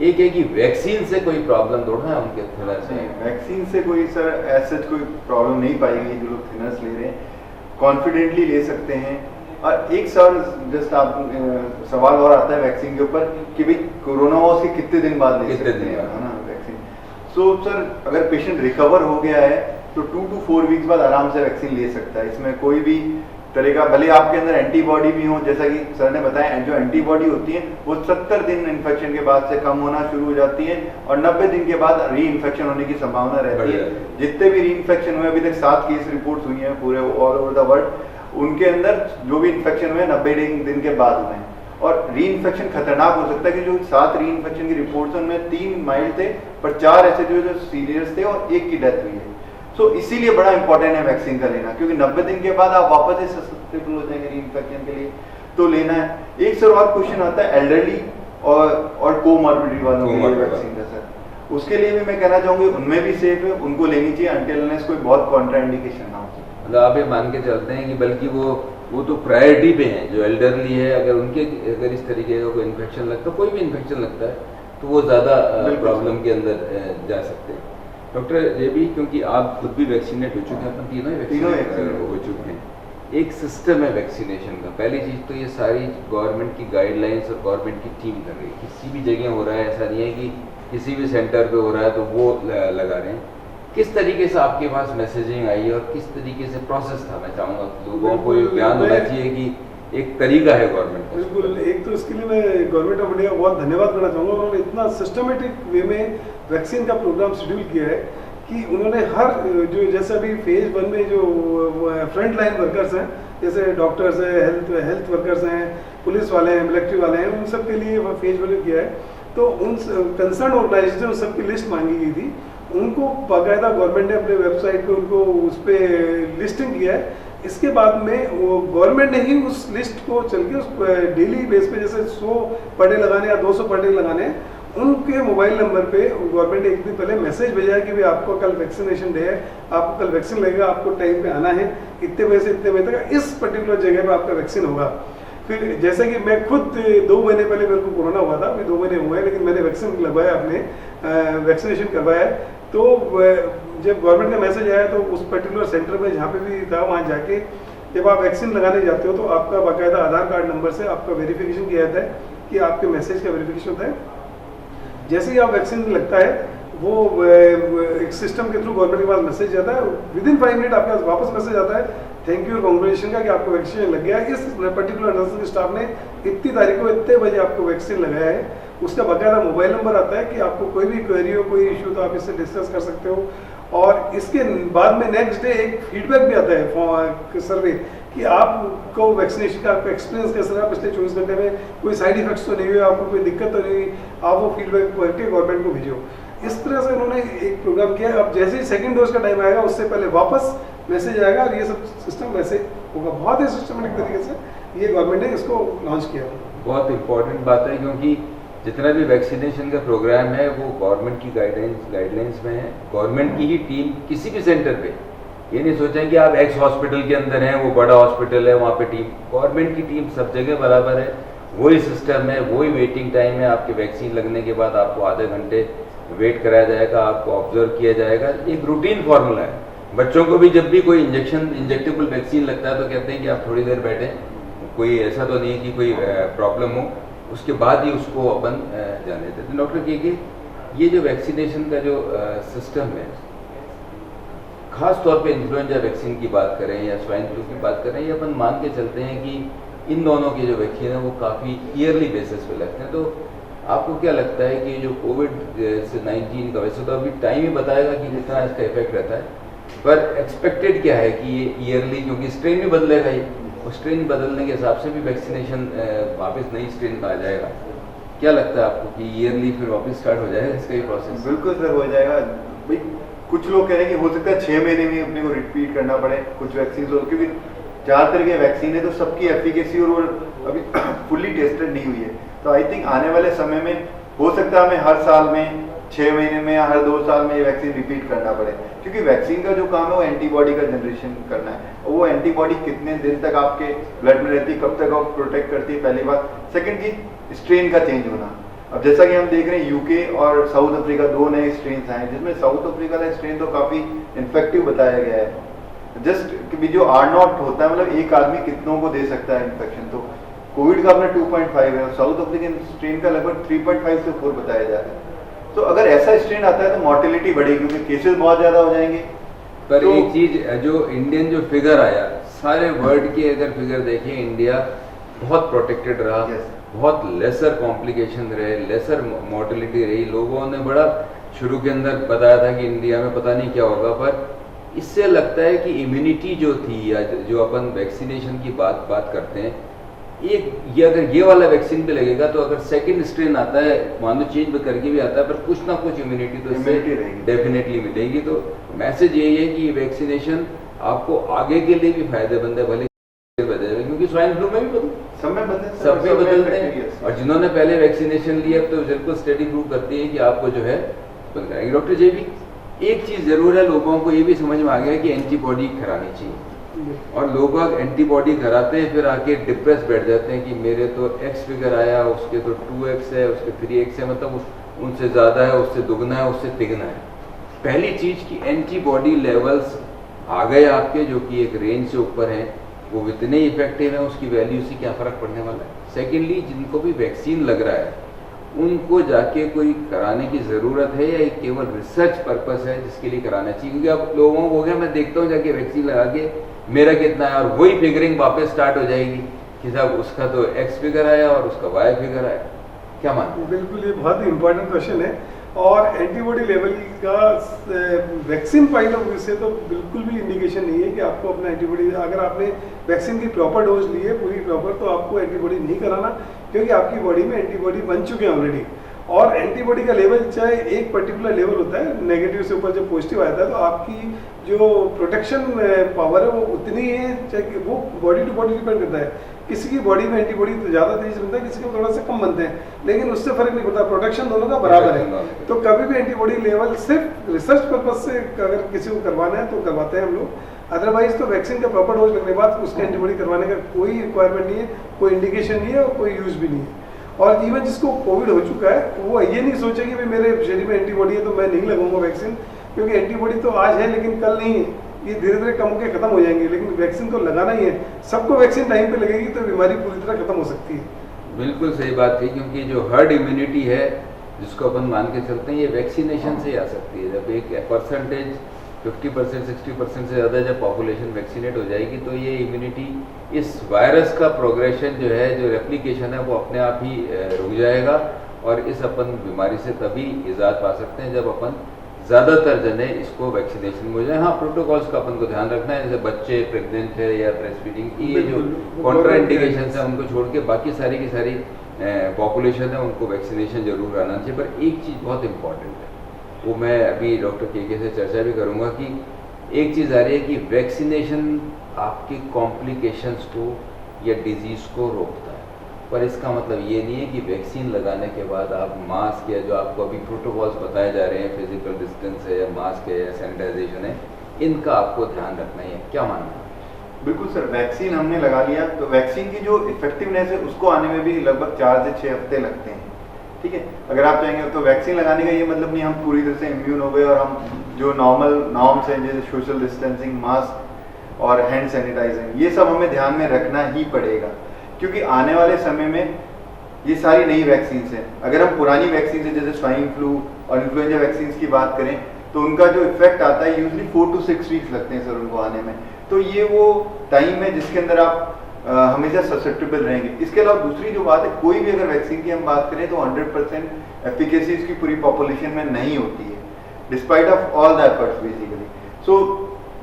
Speaker 1: एक है कि वैक्सीन से कोई प्रॉब्लम तो है उनके थिनर्स में?
Speaker 3: वैक्सीन से कोई सर ऐसा कोई प्रॉब्लम नहीं पाई गई। जो लोग थिनर्स ले रहे हैं कॉन्फिडेंटली ले सकते हैं। और एक सर जस्ट आप सवाल और आता है वैक्सीन के ऊपर कि भाई कोरोना हुआ उसके कितने दिन बाद ले सकते हैं, है ना वैक्सीन। सो सर अगर पेशेंट रिकवर हो गया है तो 2 to 4 वीक्स बाद आराम से वैक्सीन ले सकता है। इसमें कोई भी तरह का, भले आपके अंदर एंटीबॉडी भी हो, जैसा कि सर ने बताया, जो एंटीबॉडी होती है वो 70 दिन इन्फेक्शन के बाद से कम होना शुरू हो जाती है और 90 दिन के बाद री इन्फेक्शन होने की संभावना रहती है। जितने भी री इन्फेक्शन हुए, अभी तक 7 केस रिपोर्ट हुई हैं पूरे ऑल ओवर द वर्ल्ड, उनके अंदर जो भी इन्फेक्शन हुए 90 दिन के बाद हुए हैं। और री इन्फेक्शन खतरनाक हो सकता है कि जो 7 री इन्फेक्शन की रिपोर्ट्स हैं उनमें 3 माइल्ड थे पर 4 ऐसे थे जो सीरियस थे और 1 की डेथ हुई है। सो इसीलिए बड़ा इंपॉर्टेंट है वैक्सीन का लेना, क्योंकि 90 दिन के बाद आप वापस से सस्टेबल हो जाएंगे री इन्फेक्शन के लिए, तो लेना है। एक सर और क्वेश्चन आता है एल्डरली और कोमॉर्बिडिटी वालों के लिए वैक्सीन का सर, उसके लिए भी मैं कहना चाहूंगी उनमें भी सेफ है, उनको लेनी चाहिए अनटिल अनलेस कोई बहुत कॉन्ट्राइंडिकेशन ना हो।
Speaker 1: मतलब आप ये मान के चलते हैं कि बल्कि वो तो प्रायोरिटी पे हैं, जो एल्डरली है, अगर इस तरीके का कोई इन्फेक्शन लगता है, कोई भी इन्फेक्शन लगता है तो वो ज़्यादा प्रॉब्लम के अंदर जा सकते हैं। डॉक्टर ये भी, क्योंकि आप खुद भी वैक्सीनेट हो चुके हैं, अपन तीनों ही वैक्सीनेट हो चुके हैं, एक सिस्टम है वैक्सीनेशन का। पहली चीज़ तो ये सारी गवर्नमेंट की गाइडलाइंस और गवर्नमेंट की टीम कर रही है, किसी भी जगह हो रहा है, ऐसा नहीं है कि किसी भी सेंटर पे हो रहा है तो वो लगा रहे हैं। किस तरीके से आपके पास मैसेजिंग आई है और किस तरीके से प्रोसेस था? मैं चाहूँगा लोगों को ज्ञान होना चाहिए कि एक तरीका है गवर्नमेंट का।
Speaker 2: बिल्कुल, एक तो इसके लिए मैं गवर्नमेंट ऑफ इंडिया का बहुत धन्यवाद करना चाहूँगा। उन्होंने इतना सिस्टमेटिक वे में वैक्सीन का प्रोग्राम शेड्यूल किया है कि उन्होंने हर जो, जैसे अभी फेज 1 में जो फ्रंट लाइन वर्कर्स हैं, जैसे डॉक्टर्स हैं, हेल्थ वर्कर्स हैं, पुलिस वाले हैं, मिलिट्री वाले हैं, उन सब के लिए फेज 1 किया है। तो उन कंसर्न ऑर्गेनाइजेशन उन सबकी लिस्ट मांगी गई थी, उनको बाकायदा गवर्नमेंट ने अपने वेबसाइट पे उनको उस पर लिस्टिंग किया है। इसके बाद में वो गवर्नमेंट ने ही उस लिस्ट को चल के उस डेली बेस पे जैसे 100 पर डे लगाने या 200 पर डे लगाने हैं, उनके मोबाइल नंबर पे गवर्नमेंट ने एक दिन पहले मैसेज भेजा है कि भाई आपको कल वैक्सीनेशन डे है, आपको कल वैक्सीन लगेगा, आपको टाइम पे आना है, इतने बजे से इतने बजे तक इस पर्टिकुलर जगह पे आपका वैक्सीन होगा। फिर जैसे कि मैं खुद 2 महीने पहले मेरे को कोरोना हुआ था, अभी 2 महीने हुए हैं, लेकिन मैंने वैक्सीन लगवाया, अपने वैक्सीनेशन करवाया। तो जब गवर्नमेंट का मैसेज आया तो उस पर्टिकुलर सेंटर में जहाँ पे भी था वहाँ जाके जब आप वैक्सीन लगाने जाते हो तो आपका बाकायदा आधार कार्ड नंबर से आपका वेरिफिकेशन किया जाता है कि आपके मैसेज का वेरिफिकेशन होता है। जैसे ही आप वैक्सीन लगता है वो एक सिस्टम के थ्रू गवर्नमेंट के पास मैसेज आता है, विदिन 5 मिनट आपके पास वापस मैसेज आता है थैंक यू और कॉन्ग्रेचुलेशन का कि आपको वैक्सीन लग गया है। इस पर्टिकुलर नर्सिंग स्टाफ ने इतनी तारीख को इतने बजे आपको वैक्सीन लगाया है। उसका बाकायदा मोबाइल नंबर आता है कि आपको कोई भी क्वेरी हो, कोई इशू तो आप इससे डिस्कस कर सकते हो। और इसके बाद में नेक्स्ट डे एक फीडबैक भी आता है सर्वे कि आपको वैक्सीनेशन का आपका एक्सपीरियंस कैसा रहा पिछले 24 घंटे में, कोई साइड इफेक्ट्स तो नहीं हुए, आपको कोई दिक्कत तो नहीं हुई, आप वो फीडबैक करके गवर्नमेंट को भेजो। इस तरह से उन्होंने एक प्रोग्राम किया। अब जैसे ही सेकंड डोज का टाइम आएगा उससे पहले वापस मैसेज आएगा और ये सब सिस्टम वैसे होगा। बहुत ही सिस्टमेटिक तरीके से ये गवर्नमेंट ने इसको लॉन्च किया। बहुत
Speaker 1: इंपॉर्टेंट बात है, क्योंकि जितना भी वैक्सीनेशन का प्रोग्राम है वो गवर्नमेंट की गाइडलाइंस में है। गवर्नमेंट की ही टीम किसी भी सेंटर पे ये नहीं सोचें कि आप एक्स हॉस्पिटल के अंदर हैं, वो बड़ा हॉस्पिटल है, वहाँ पे टीम, गवर्नमेंट की टीम सब जगह बराबर है, वही सिस्टम है, वही वेटिंग टाइम है। आपके वैक्सीन लगने के बाद आपको आधे घंटे वेट कराया जाएगा, आपको ऑब्जर्व किया जाएगा, एक रूटीन फार्मूला है। बच्चों को भी जब भी कोई इंजेक्टेबल वैक्सीन लगता है तो कहते हैं कि आप थोड़ी देर बैठें, कोई ऐसा तो नहीं कि कोई प्रॉब्लम हो, उसके बाद ही उसको अपन जाने देते हैं। डॉक्टर कि ये जो वैक्सीनेशन का जो सिस्टम है, खास तौर पे इन्फ्लुएंजा वैक्सीन की बात करें या स्वाइन फ्लू की बात करें, ये अपन मान के चलते हैं कि इन दोनों की जो वैक्सीन है वो काफ़ी ईयरली बेसिस पे लगते हैं। तो आपको क्या लगता है कि जो कोविड-19 का, वैसे तो अभी टाइम ही बताएगा कि कितना इसका इफेक्ट रहता है, पर एक्सपेक्टेड क्या है कि ये ईयरली, क्योंकि स्ट्रेन भी बदलेगा ही, और स्ट्रेन बदलने के हिसाब से भी वैक्सीनेशन वापस नई स्ट्रेन का आ जाएगा। क्या लगता है आपको कि ईयरली फिर वापस स्टार्ट हो जाएगा इसका ये प्रोसेस?
Speaker 3: बिल्कुल सर, हो जाएगा भाई। कुछ लोग कह रहे हैं कि हो सकता है 6 महीने में अपने को रिपीट करना पड़े कुछ वैक्सीन, क्योंकि 4 तरह के वैक्सीन है तो सबकी एफिकेसी और अभी फुल्ली टेस्टेड नहीं हुई है। तो आई थिंक आने वाले समय में हो सकता है हमें हर साल में, 6 महीने में या हर 2 साल में ये वैक्सीन रिपीट करना पड़े, क्योंकि वैक्सीन का जो काम है वो एंटीबॉडी का जनरेशन करना है, और वो एंटीबॉडी कितने दिन तक आपके ब्लड में रहती है, कब तक आप प्रोटेक्ट करती है, पहली बात। सेकंड चीज स्ट्रेन का चेंज होना। अब जैसा कि हम देख रहे हैं यूके और साउथ अफ्रीका 2 नए स्ट्रेन आए हैं, जिसमें साउथ अफ्रीका का स्ट्रेन तो काफ़ी इन्फेक्टिव बताया गया है। जस्ट कि जो R0 होता है, मतलब एक आदमी कितनों को दे सकता है इन्फेक्शन, तो कोविड का अपना 2.5 है और साउथ अफ्रीकन स्ट्रेन का लगभग 3.5 से 4 बताया जा रहा है। तो अगर ऐसा स्ट्रेन आता है तो मॉर्टेलिटी बढ़ेगी, क्योंकि केसेस बहुत ज़्यादा हो जाएंगे।
Speaker 1: पर
Speaker 3: तो
Speaker 1: एक चीज जो इंडियन जो फिगर आया, सारे वर्ल्ड के अगर फिगर देखें, इंडिया बहुत प्रोटेक्टेड रहा, बहुत लेसर कॉम्प्लिकेशन रहे, लेसर मॉर्टेलिटी रही। लोगों ने बड़ा शुरू के अंदर बताया था कि इंडिया में पता नहीं क्या होगा, पर इससे लगता है कि इम्यूनिटी जो थी, या जो अपन वैक्सीनेशन की बात करते हैं, ये अगर ये वाला वैक्सीन पे लगेगा तो अगर सेकंड स्ट्रेन आता है, मान लो चेंज करके भी आता है, पर कुछ ना कुछ इम्यूनिटी तो इससे डेफिनेटली मिलेगी। तो मैसेज यही है कि वैक्सीनेशन आपको आगे के लिए भी फायदेमंद है, भले बदलेगा, क्योंकि स्वाइन फ्लू में भी सब में बदलते हैं। और जिन्होंने पहले वैक्सीनेशन लिया तो बिल्कुल स्टडी प्रूव करती है कि आपको जो है बंद कराएंगे। डॉक्टर जी भी एक चीज़ जरूर है, लोगों को ये भी समझ में आ गया कि एंटीबॉडी करानी चाहिए, और लोग एंटीबॉडी कराते हैं फिर आके डिप्रेस बैठ जाते हैं कि मेरे तो एक्स फिगर आया, उसके तो 2x है, उसके 3x है, मतलब उनसे ज़्यादा है, उससे दुगना है, उससे तिगना है। पहली चीज़ कि एंटीबॉडी लेवल्स आ गए आपके, जो कि एक रेंज से ऊपर हैं, वो इतने इफेक्टिव हैं, उसकी वैल्यू से क्या फ़र्क पड़ने वाला है। सेकेंडली, जिनको भी वैक्सीन लग रहा है उनको जाके कोई कराने की ज़रूरत है, या एक केवल रिसर्च पर्पस है जिसके लिए कराना चाहिए? क्योंकि अब लोगों को हो गया, मैं देखता हूँ जाके वैक्सीन लगा के मेरा कितना है, और वही फिगरिंग वापस स्टार्ट हो जाएगी कि साहब उसका तो एक्स फिगर आया और उसका वाई फिगर आया। क्या मानते हैं?
Speaker 2: बिल्कुल, ये बहुत ही इंपॉर्टेंट क्वेश्चन है। और एंटीबॉडी लेवल का वैक्सीन पाइल से तो बिल्कुल भी इंडिकेशन नहीं है कि आपको अपना एंटीबॉडी, अगर आपने वैक्सीन की प्रॉपर डोज ली है पूरी प्रॉपर, तो आपको एंटीबॉडी नहीं कराना, क्योंकि आपकी बॉडी में एंटीबॉडी बन चुके हैं ऑलरेडी। और एंटीबॉडी का लेवल चाहे एक पर्टिकुलर लेवल होता है, नेगेटिव से ऊपर जब पॉजिटिव आता है तो आपकी जो प्रोटेक्शन पावर है वो उतनी है, चाहे वो बॉडी टू बॉडी डिपेंड करता है। किसी की बॉडी में एंटीबॉडी तो ज़्यादा तेज बनता है, किसी को थोड़ा सा कम बनते हैं, लेकिन उससे फर्क नहीं पड़ता, प्रोटेक्शन दोनों का बराबर है। तो कभी भी एंटीबॉडी लेवल सिर्फ रिसर्च पर्पज से अगर किसी को करवाना है तो करवाते हैं हम लोग, अदरवाइज तो वैक्सीन का प्रॉपर डोज लगने के बाद उसके एंटीबॉडी करवाने का कोई रिक्वायरमेंट नहीं है, कोई इंडिकेशन नहीं है और कोई यूज़ भी नहीं है। और इवन जिसको कोविड हो चुका है वो ये नहीं सोचे कि भाई मेरे शरीर में एंटीबॉडी है तो मैं नहीं लगाऊंगा वैक्सीन, क्योंकि एंटीबॉडी तो आज है लेकिन कल नहीं है, ये धीरे धीरे कम होकर खत्म हो जाएंगे, लेकिन वैक्सीन तो लगाना ही है। सबको वैक्सीन टाइम पे लगेगी तो बीमारी पूरी तरह खत्म हो सकती है।
Speaker 1: बिल्कुल सही बात थी, क्योंकि जो हर्ड इम्यूनिटी है जिसको अपन मान के चलते हैं, ये वैक्सीनेशन से ही आ सकती है। जब एक परसेंटेज 50% 60% से ज़्यादा जब पॉपुलेशन वैक्सीनेट हो जाएगी तो ये इम्यूनिटी, इस वायरस का प्रोग्रेशन जो है, जो रेप्लिकेशन है, वो अपने आप ही रुक जाएगा, और इस अपन बीमारी से तभी इजाद पा सकते हैं जब अपन ज़्यादातर जने इसको वैक्सीनेशन में हो जाए। हाँ, प्रोटोकॉल्स का अपन को ध्यान रखना है, जैसे बच्चे प्रेग्नेंट है या ब्रेस्ट फीडिंग की, ये जो कॉन्ट्राइंडिकेशन है उनको छोड़ के बाकी सारी की सारी पॉपुलेशन है उनको वैक्सीनेशन जरूर आना चाहिए। पर एक चीज़ बहुत इंपॉर्टेंट है, वो मैं अभी डॉक्टर के से चर्चा भी करूँगा, कि एक चीज़ आ रही है कि वैक्सीनेशन आपके कॉम्प्लिकेशंस को या डिजीज़ को रोकता है, पर इसका मतलब ये नहीं है कि वैक्सीन लगाने के बाद आप मास्क, या जो आपको अभी प्रोटोकॉल्स बताए जा रहे हैं, फिजिकल डिस्टेंस है या मास्क है या सैनिटाइजेशन है, इनका आपको ध्यान रखना ही है। क्या मानना है?
Speaker 3: बिल्कुल सर, वैक्सीन हमने लगा लिया तो वैक्सीन की जो इफेक्टिवनेस है उसको आने में भी लगभग 4 से 6 हफ्ते लगते हैं। ठीक है, अगर आप चाहेंगे तो वैक्सीन लगाने का ये मतलब नहीं हम पूरी तरह से इम्यून हो गए और हम जो नॉर्मल नॉर्म्स हैं जैसे सोशल डिस्टेंसिंग, मास्क और हैंड सैनिटाइजिंग, ये सब हमें ध्यान में रखना ही पड़ेगा, क्योंकि आने वाले समय में ये सारी नई वैक्सीन हैं। अगर हम पुरानी वैक्सीन से जैसे स्वाइन फ्लू और इन्फ्लुएंजा वैक्सीन की बात करें तो उनका जो इफेक्ट आता है यूजली 4 to 6 वीक्स लगते हैं सर उनको आने में। तो ये वो टाइम है जिसके अंदर आप हमेशा ससेप्टेबल रहेंगे। इसके अलावा दूसरी जो बात है, कोई भी अगर वैक्सीन की हम बात करें तो 100% एफिकेसी इसकी पूरी पॉपुलेशन में नहीं होती है, despite of all the efforts basically. So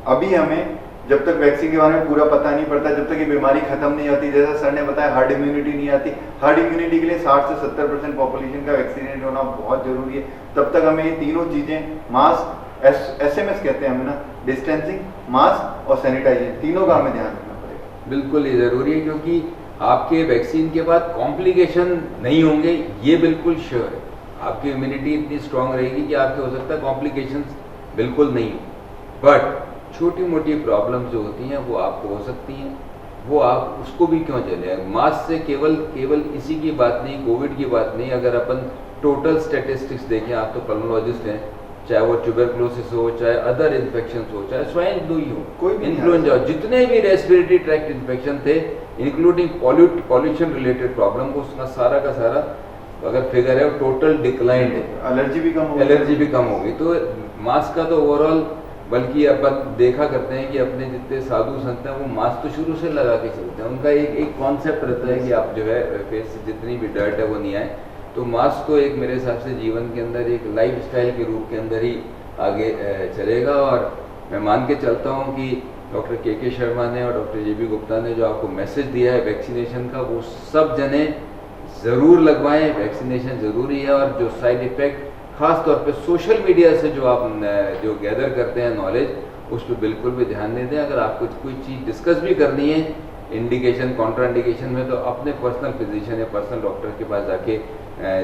Speaker 3: अभी हमें जब तक वैक्सीन के बारे में पूरा पता नहीं पड़ता, जब तक ये बीमारी खत्म नहीं होती, जैसा सर ने बताया हर्ड इम्यूनिटी नहीं आती, हर्ड इम्यूनिटी के लिए 60 से 70% पॉपुलेशन का वैक्सीनेट होना बहुत जरूरी है। तब तक हमें ये तीनों चीजें, मास्क, SMS कहते हैं हमें ना, डिस्टेंसिंग, मास्क और सैनिटाइजेशन, तीनों का हमें ध्यान रखना पड़ेगा।
Speaker 1: बिल्कुल ये ज़रूरी है, क्योंकि आपके वैक्सीन के बाद कॉम्प्लिकेशन नहीं होंगे, ये बिल्कुल श्योर है। आपकी इम्यूनिटी इतनी स्ट्रांग रहेगी कि आपके हो सकता है कॉम्प्लिकेशंस बिल्कुल नहीं हो, बट छोटी मोटी प्रॉब्लम जो होती हैं वो आपको हो सकती हैं, वो आप उसको भी क्यों चले। मास्क से केवल इसी की बात नहीं, कोविड की बात नहीं, अगर अपन टोटल स्टेटिस्टिक्स देखें, आप तो पल्मोलॉजिस्ट हैं, चाहे वो ट्यूबरक्लोसिस हो, चाहे अदर इन्फेक्शन हो, चाहे स्वाइन फ्लू ही हो,
Speaker 3: कोई भी
Speaker 1: इन्फ्लुएंजा हो, जितने भी रेस्पिरेटरी ट्रैक्ट इन्फेक्शन थे इंक्लूडिंग पॉल्यूशन रिलेटेड प्रॉब्लम, को उसका सारा का सारा अगर फिगर है वो टोटल डिक्लाइंड है,
Speaker 3: एलर्जी भी कम हो
Speaker 1: एलर्जी भी कम होगी। तो मास्क का तो ओवरऑल, बल्कि अपन देखा करते हैं कि अपने जितने साधु संत हैं वो मास्क तो शुरू से लगा के चलते हैं, उनका एक कॉन्सेप्ट रहता है कि आप जो है फेस से जितनी भी डर्ट है वो नहीं आए। तो मास्क तो एक मेरे हिसाब से जीवन के अंदर एक लाइफ स्टाइल के रूप के अंदर ही आगे चलेगा। और मैं मान के चलता हूँ कि डॉक्टर के शर्मा ने और डॉक्टर JB गुप्ता ने जो आपको मैसेज दिया है वैक्सीनेशन का, वो सब जने ज़रूर लगवाएं, वैक्सीनेशन ज़रूरी है। और जो साइड इफ़ेक्ट ख़ास तौर पे सोशल मीडिया से जो आप जो गैदर करते हैं नॉलेज, उस पर बिल्कुल भी ध्यान नहीं दें। अगर आपको कोई चीज़ डिस्कस भी करनी है इंडिकेशन कॉन्ट्राइंडिकेशन में, तो अपने पर्सनल फिजिशियन या पर्सनल डॉक्टर के पास जाके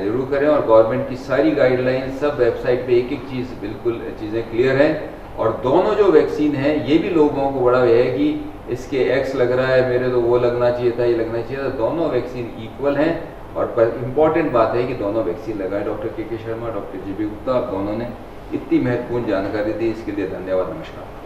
Speaker 1: जरूर करें। और गवर्नमेंट की सारी गाइडलाइन सब वेबसाइट पे एक चीज़ बिल्कुल चीज़ें क्लियर हैं। और दोनों जो वैक्सीन है, ये भी लोगों को बड़ा है कि इसके X लग रहा है, मेरे तो वो लगना चाहिए था, ये लगना चाहिए था, दोनों वैक्सीन इक्वल हैं। और इम्पॉर्टेंट बात है कि दोनों वैक्सीन लगाएं। Doctor K Sharma, doctor JB Gupta, आप दोनों ने इतनी महत्वपूर्ण जानकारी दी, इसके लिए धन्यवाद। नमस्कार।